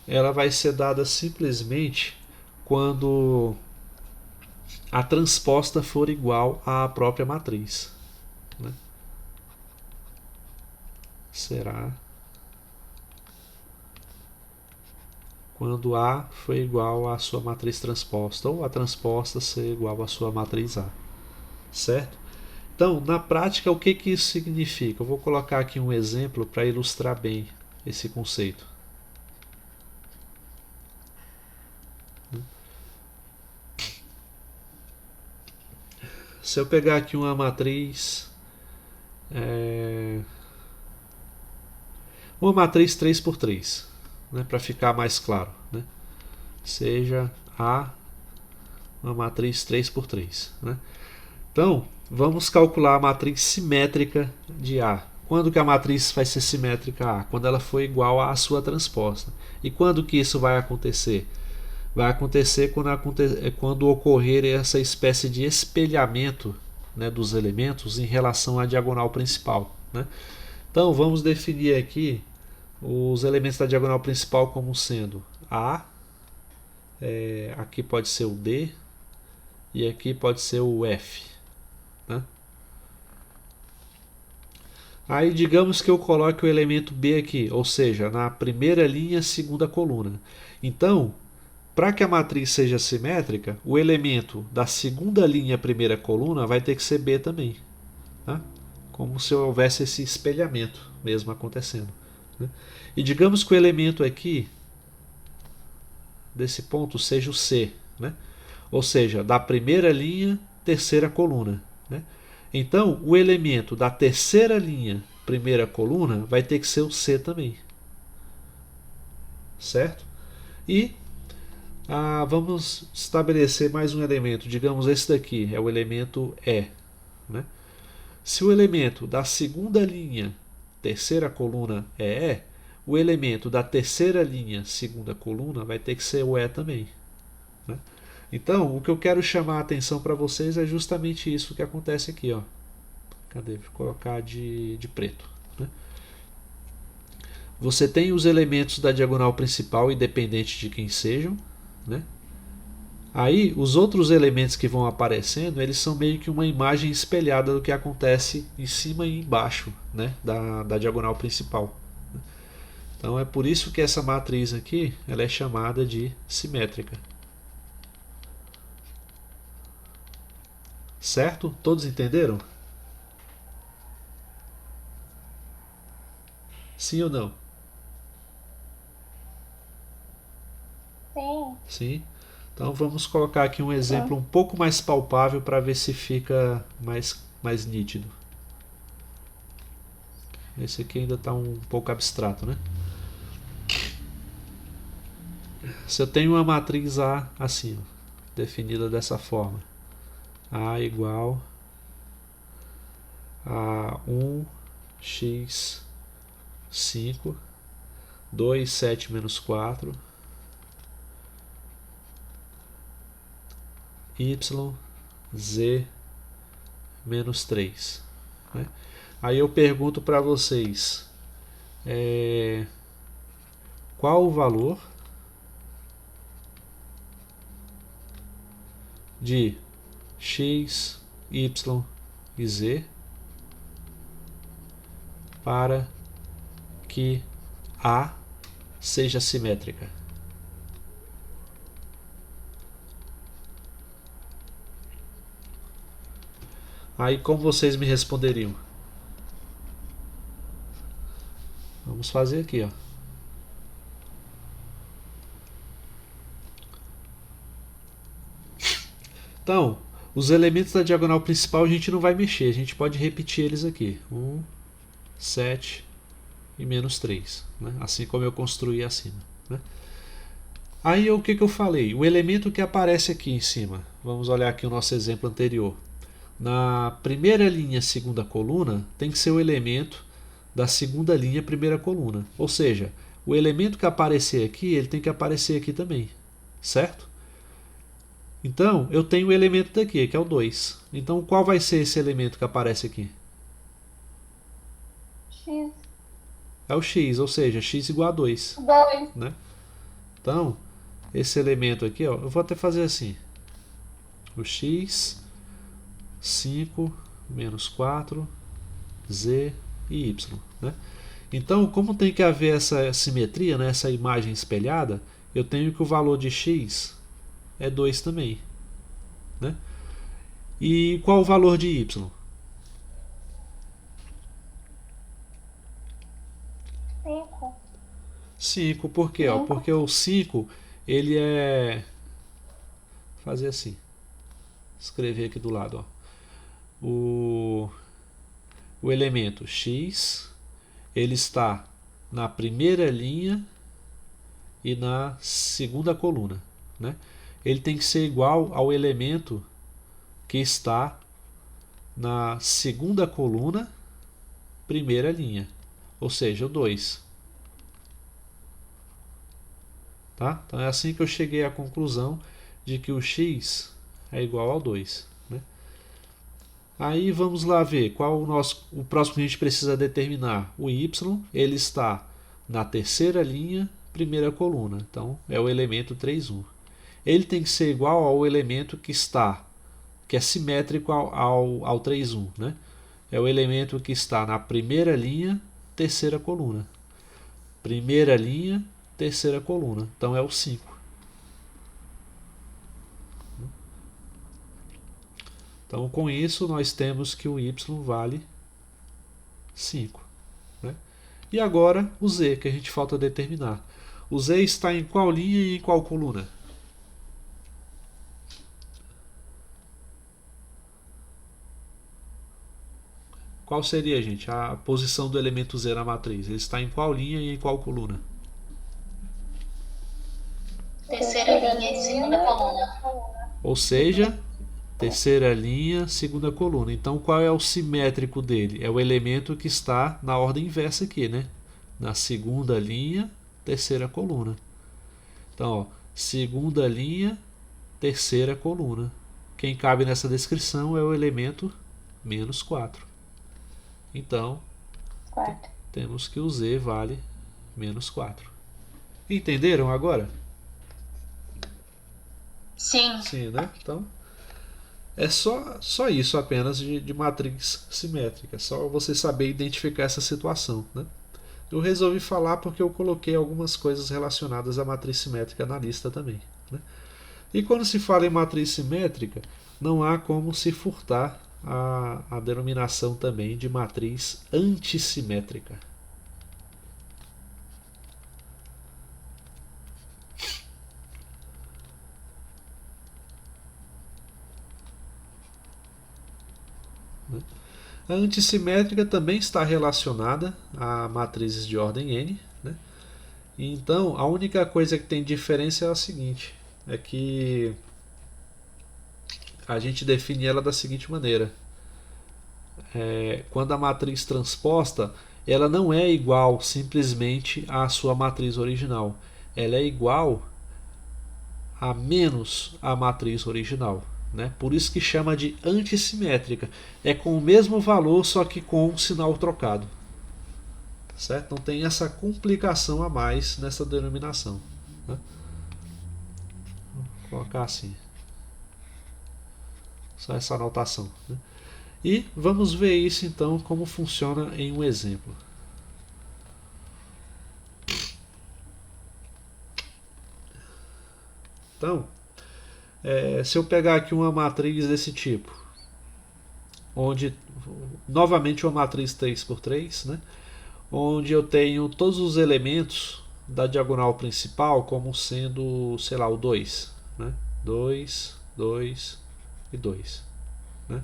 ela vai ser dada simplesmente quando a transposta for igual à própria matriz. Né? Será quando A for igual à sua matriz transposta, ou a transposta ser igual à sua matriz A. Certo? Então, na prática, o que isso significa? Eu vou colocar aqui um exemplo para ilustrar bem esse conceito. Se eu pegar aqui uma matriz, uma matriz 3x3, né, para ficar mais claro, né, seja A uma matriz 3x3. Né? Então, vamos calcular a matriz simétrica de A. Quando que a matriz vai ser simétrica a A? Quando ela for igual à sua transposta. E quando que isso vai acontecer? Vai acontecer quando ocorrer essa espécie de espelhamento, né, dos elementos em relação à diagonal principal. Né? Então vamos definir aqui os elementos da diagonal principal como sendo A, aqui pode ser o D e aqui pode ser o F. Né? Aí digamos que eu coloque o elemento B aqui, ou seja, na primeira linha, segunda coluna. Então, para que a matriz seja simétrica, o elemento da segunda linha, primeira coluna, vai ter que ser B também. Tá? Como se houvesse esse espelhamento mesmo acontecendo. Né? E digamos que o elemento aqui, desse ponto, seja o C. Né? Ou seja, da primeira linha, terceira coluna. Né? Então, o elemento da terceira linha, primeira coluna, vai ter que ser o C também. Certo? E vamos estabelecer mais um elemento. Digamos, esse daqui é o elemento E. Né? Se o elemento da segunda linha, terceira coluna é E, o elemento da terceira linha, segunda coluna, vai ter que ser o E também. Né? Então, o que eu quero chamar a atenção para vocês é justamente isso que acontece aqui. Ó. Cadê? Vou colocar de preto. Né? Você tem os elementos da diagonal principal, independente de quem sejam. Né? Aí os outros elementos que vão aparecendo, eles são meio que uma imagem espelhada do que acontece em cima e embaixo, né, da diagonal principal. Então é por isso que essa matriz aqui ela é chamada de simétrica. Certo? Todos entenderam? Sim ou não? Sim. Sim. Então vamos colocar aqui um exemplo um pouco mais palpável para ver se fica mais nítido. Esse aqui ainda está um pouco abstrato, né? Se eu tenho uma matriz A assim, ó, definida dessa forma, A igual a 1x5, 2, 7 menos 4, y, z menos 3. Né? Aí eu pergunto para vocês, qual o valor de x, y e z para que A seja simétrica? Aí como vocês me responderiam? Vamos fazer aqui, ó. Então, os elementos da diagonal principal a gente não vai mexer, a gente pode repetir eles aqui. 1, 7 e menos 3, né? Assim como eu construí acima. Né? Aí o que eu falei? O elemento que aparece aqui em cima, vamos olhar aqui o nosso exemplo anterior. Na primeira linha, segunda coluna, tem que ser o elemento da segunda linha, primeira coluna. Ou seja, o elemento que aparecer aqui, ele tem que aparecer aqui também. Certo? Então, eu tenho o elemento daqui, que é o 2. Então, qual vai ser esse elemento que aparece aqui? X. É o x, ou seja, x igual a 2. 2. Né? Então, esse elemento aqui, ó, eu vou até fazer assim. O x, 5, menos 4, z e y. Né? Então, como tem que haver essa simetria, né, essa imagem espelhada, eu tenho que o valor de x é 2 também. Né? E qual o valor de y? 5. 5, por quê? Ó, porque o 5, ele é... Vou fazer assim. Escrever aqui do lado. Ó. O elemento x, ele está na primeira linha e na segunda coluna. Né? Ele tem que ser igual ao elemento que está na segunda coluna, primeira linha. Ou seja, o 2. Tá? Então é assim que eu cheguei à conclusão de que o x é igual ao 2. Né? Aí vamos lá ver qual o próximo que a gente precisa determinar. O y, ele está na terceira linha, primeira coluna. Então é o elemento 3, 1. Ele tem que ser igual ao elemento que é simétrico ao 3, 1. Né? É o elemento que está na primeira linha, terceira coluna. Primeira linha, terceira coluna. Então é o 5. Então com isso nós temos que o y vale 5. Né? E agora o z, que a gente falta determinar. O z está em qual linha e em qual coluna? Qual seria, gente, a posição do elemento z na matriz? Ele está em qual linha e em qual coluna? Terceira linha e segunda coluna. Ou seja, terceira linha, segunda coluna. Então, qual é o simétrico dele? É o elemento que está na ordem inversa aqui, né? Na segunda linha, terceira coluna. Então, ó, segunda linha, terceira coluna. Quem cabe nessa descrição é o elemento menos 4. Então, temos que o z vale menos 4. Entenderam agora? Sim. Sim, né? Então, é só isso apenas de matriz simétrica. Só você saber identificar essa situação, né? Eu resolvi falar porque eu coloquei algumas coisas relacionadas à matriz simétrica na lista também. Né? E quando se fala em matriz simétrica, não há como se furtar a denominação também de matriz antissimétrica. A antissimétrica também está relacionada a matrizes de ordem n, né? Então, a única coisa que tem diferença é a seguinte, é que a gente define ela da seguinte maneira. Quando a matriz transposta, ela não é igual simplesmente à sua matriz original. Ela é igual a menos a matriz original. Né? Por isso que chama de antissimétrica. É com o mesmo valor, só que com um sinal trocado. Certo? Não tem essa complicação a mais nessa denominação. Né? Vou colocar assim. Só essa anotação. Né? E vamos ver isso então, como funciona em um exemplo. Então, se eu pegar aqui uma matriz desse tipo, onde, novamente uma matriz 3x3, né, onde eu tenho todos os elementos da diagonal principal como sendo, sei lá, o 2. Né, 2, 2 e 2. Né?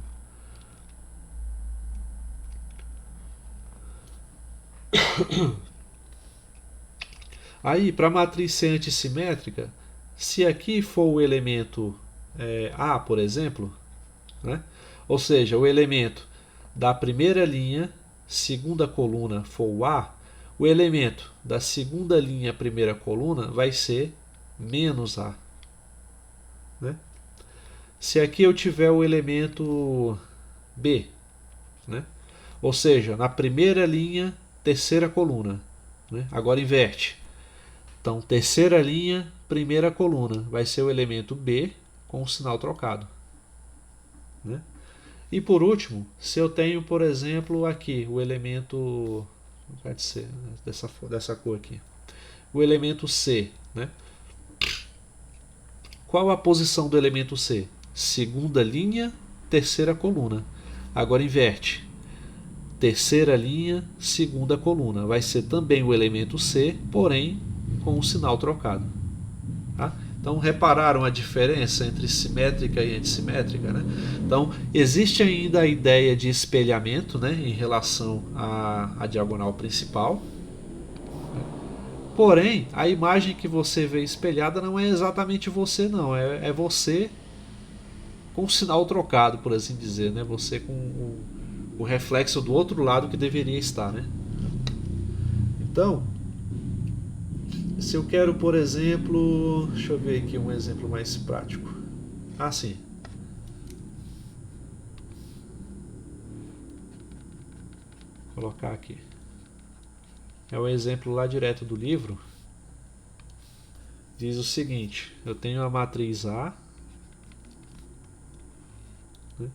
Aí, para a matriz ser antissimétrica, se aqui for o elemento A, por exemplo, né? Ou seja, o elemento da primeira linha, segunda coluna for o A, o elemento da segunda linha, primeira coluna, vai ser menos A. Né? Se aqui eu tiver o elemento B, né? Ou seja, na primeira linha, terceira coluna, né? Agora inverte. Então, terceira linha, primeira coluna, vai ser o elemento B com o sinal trocado. Né? E por último, se eu tenho, por exemplo, aqui o elemento, vai ser dessa cor aqui, o elemento C. Né? Qual a posição do elemento C? Segunda linha, terceira coluna. Agora inverte. Terceira linha, segunda coluna. Vai ser também o elemento C, porém com o sinal trocado. Tá? Então, repararam a diferença entre simétrica e antissimétrica? Né? Então, existe ainda a ideia de espelhamento, né, em relação à diagonal principal. Porém, a imagem que você vê espelhada não é exatamente você, não. É você com o sinal trocado, por assim dizer. Né? Você com o reflexo do outro lado que deveria estar. Né? Então, se eu quero, por exemplo, deixa eu ver aqui um exemplo mais prático. Sim. Vou colocar aqui. É o exemplo lá direto do livro. Diz o seguinte: eu tenho a matriz A, né,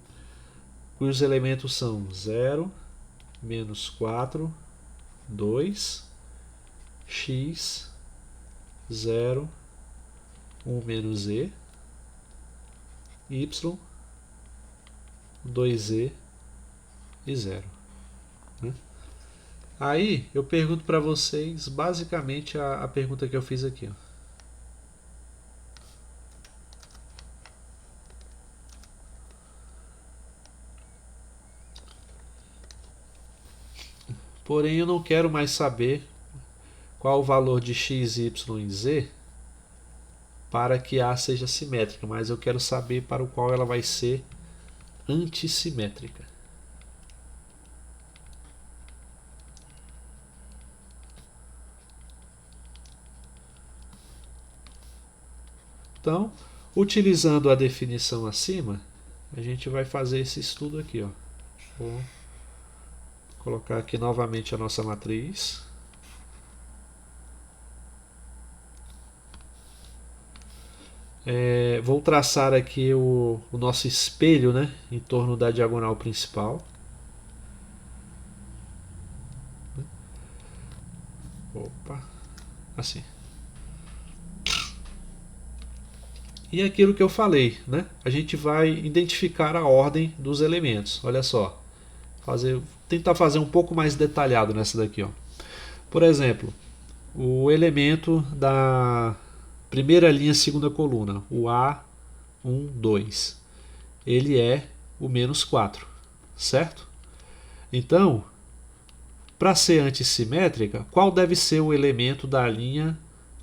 cujos elementos são 0, menos 4, 2, x, 0, 1 menos e, y, 2e e 0. Né? Aí eu pergunto para vocês basicamente a pergunta que eu fiz aqui. Ó. Porém, eu não quero mais saber qual o valor de x, y e z para que A seja simétrica, mas eu quero saber para o qual ela vai ser antissimétrica. Então, utilizando a definição acima, a gente vai fazer esse estudo aqui. Ó. Vou colocar aqui novamente a nossa matriz. Vou traçar aqui o nosso espelho, né, em torno da diagonal principal. Opa, assim. E aquilo que eu falei, né? A gente vai identificar a ordem dos elementos. Olha só, tentar fazer um pouco mais detalhado nessa daqui, ó. Por exemplo, o elemento da primeira linha, segunda coluna, o A1, 2. Ele é o menos 4, certo? Então, para ser antissimétrica, qual deve ser o elemento da linha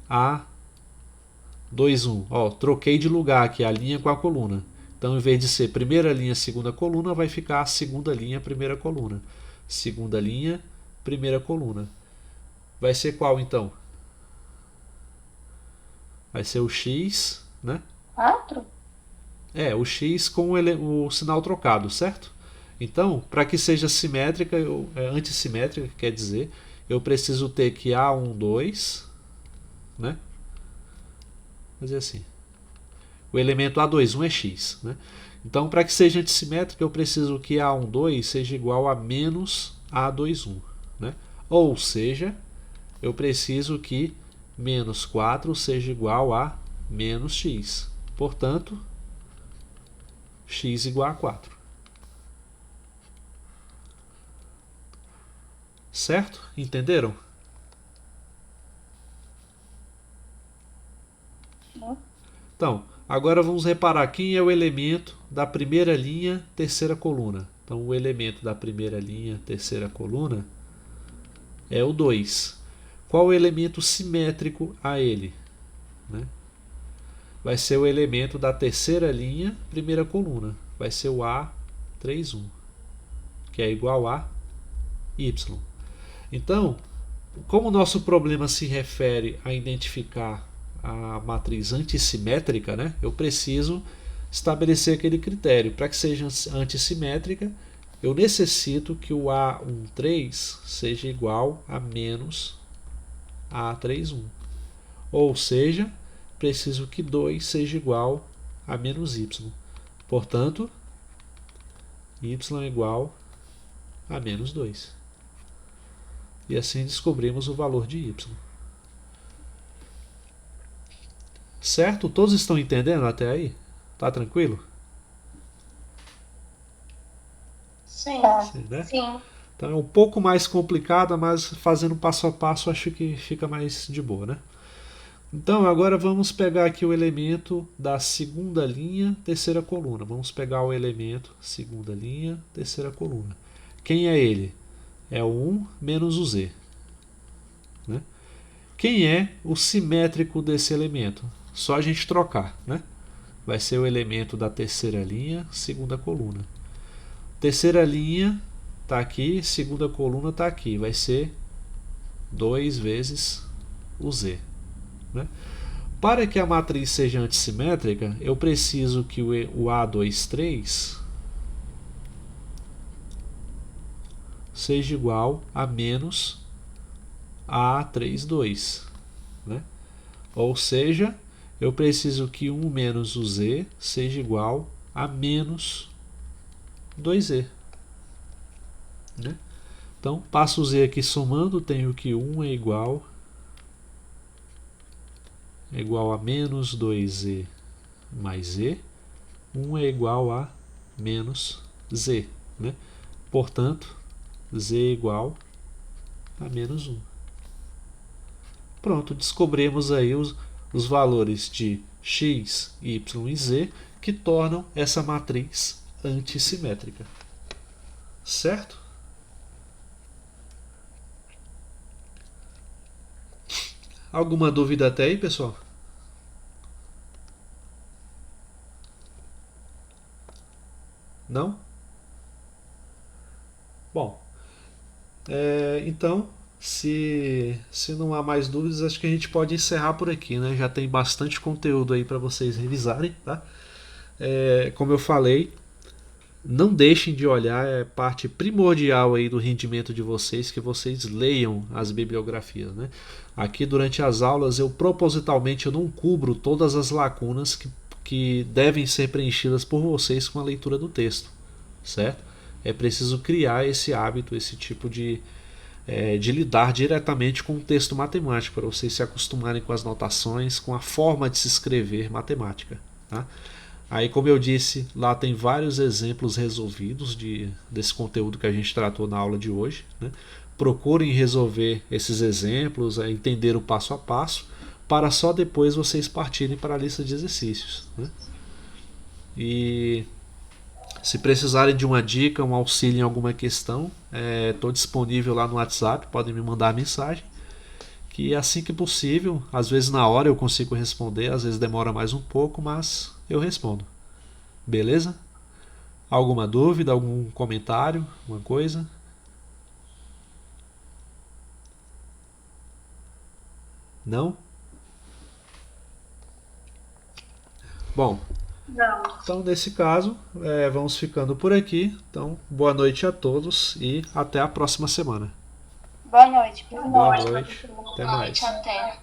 A21? Ó, troquei de lugar aqui a linha com a coluna. Então, em vez de ser primeira linha, segunda coluna, vai ficar segunda linha, primeira coluna. Segunda linha, primeira coluna. Vai ser qual, então? Vai ser o X, né? 4? O X com o sinal trocado, certo? Então, para que seja simétrica, antissimétrica, quer dizer, eu preciso ter que A12, né? Vou fazer assim. O elemento A21 é X, né? Então, para que seja antissimétrica, eu preciso que A12 seja igual a menos A21, né? Ou seja, eu preciso que menos 4 seja igual a menos X. Portanto, X igual a 4. Certo? Entenderam? Então, agora vamos reparar quem é o elemento da primeira linha, terceira coluna. Então, o elemento da primeira linha, terceira coluna é o 2. Qual o elemento simétrico a ele? Né? Vai ser o elemento da terceira linha, primeira coluna. Vai ser o A31, que é igual a Y. Então, como o nosso problema se refere a identificar a matriz antissimétrica, né, eu preciso estabelecer aquele critério. Para que seja antissimétrica, eu necessito que o A13 seja igual a menos A31. Ou seja, preciso que 2 seja igual a menos Y. Portanto, Y é igual a menos 2. E assim descobrimos o valor de Y. Certo? Todos estão entendendo até aí? Tá tranquilo? Sim. Né? Sim. Então é um pouco mais complicada, mas fazendo passo a passo acho que fica mais de boa, né? Então agora vamos pegar aqui o elemento da segunda linha, terceira coluna. Vamos pegar o elemento segunda linha, terceira coluna. Quem é ele? É o 1 menos o Z. Né? Quem é o simétrico desse elemento? Só a gente trocar. Né? Vai ser o elemento da terceira linha, segunda coluna. Terceira linha está aqui, segunda coluna está aqui. Vai ser 2 vezes o Z. Né? Para que a matriz seja antissimétrica, eu preciso que o A23 seja igual a menos A32. Né? Ou seja, eu preciso que 1 menos o Z seja igual a menos 2Z. Né? Então, passo o Z aqui somando, tenho que 1 é igual a menos 2Z mais Z. 1 é igual a menos Z. Né? Portanto, Z é igual a menos 1. Pronto, descobrimos aí os valores de x, y e z que tornam essa matriz antissimétrica. Certo? Alguma dúvida até aí, pessoal? Não? Bom, então, se não há mais dúvidas, acho que a gente pode encerrar por aqui, né? Já tem bastante conteúdo aí para vocês revisarem, tá? Como eu falei, não deixem de olhar, é parte primordial aí do rendimento de vocês, que vocês leiam as bibliografias, né? Aqui durante as aulas eu propositalmente não cubro todas as lacunas que devem ser preenchidas por vocês com a leitura do texto, certo? É preciso criar esse hábito, esse tipo de lidar diretamente com o texto matemático, para vocês se acostumarem com as notações, com a forma de se escrever matemática, tá? Aí, como eu disse, lá tem vários exemplos resolvidos desse conteúdo que a gente tratou na aula de hoje, né? Procurem resolver esses exemplos, entender o passo a passo, para só depois vocês partirem para a lista de exercícios, né? E Se precisarem de uma dica, um auxílio em alguma questão, estou disponível lá no WhatsApp, podem me mandar mensagem. Que assim que possível, às vezes na hora eu consigo responder, às vezes demora mais um pouco, mas eu respondo. Beleza? Alguma dúvida, algum comentário, alguma coisa? Não? Bom, Não. então nesse caso, vamos ficando por aqui. Então, boa noite a todos e até a próxima semana. Boa noite, Boa noite. Até mais. Até.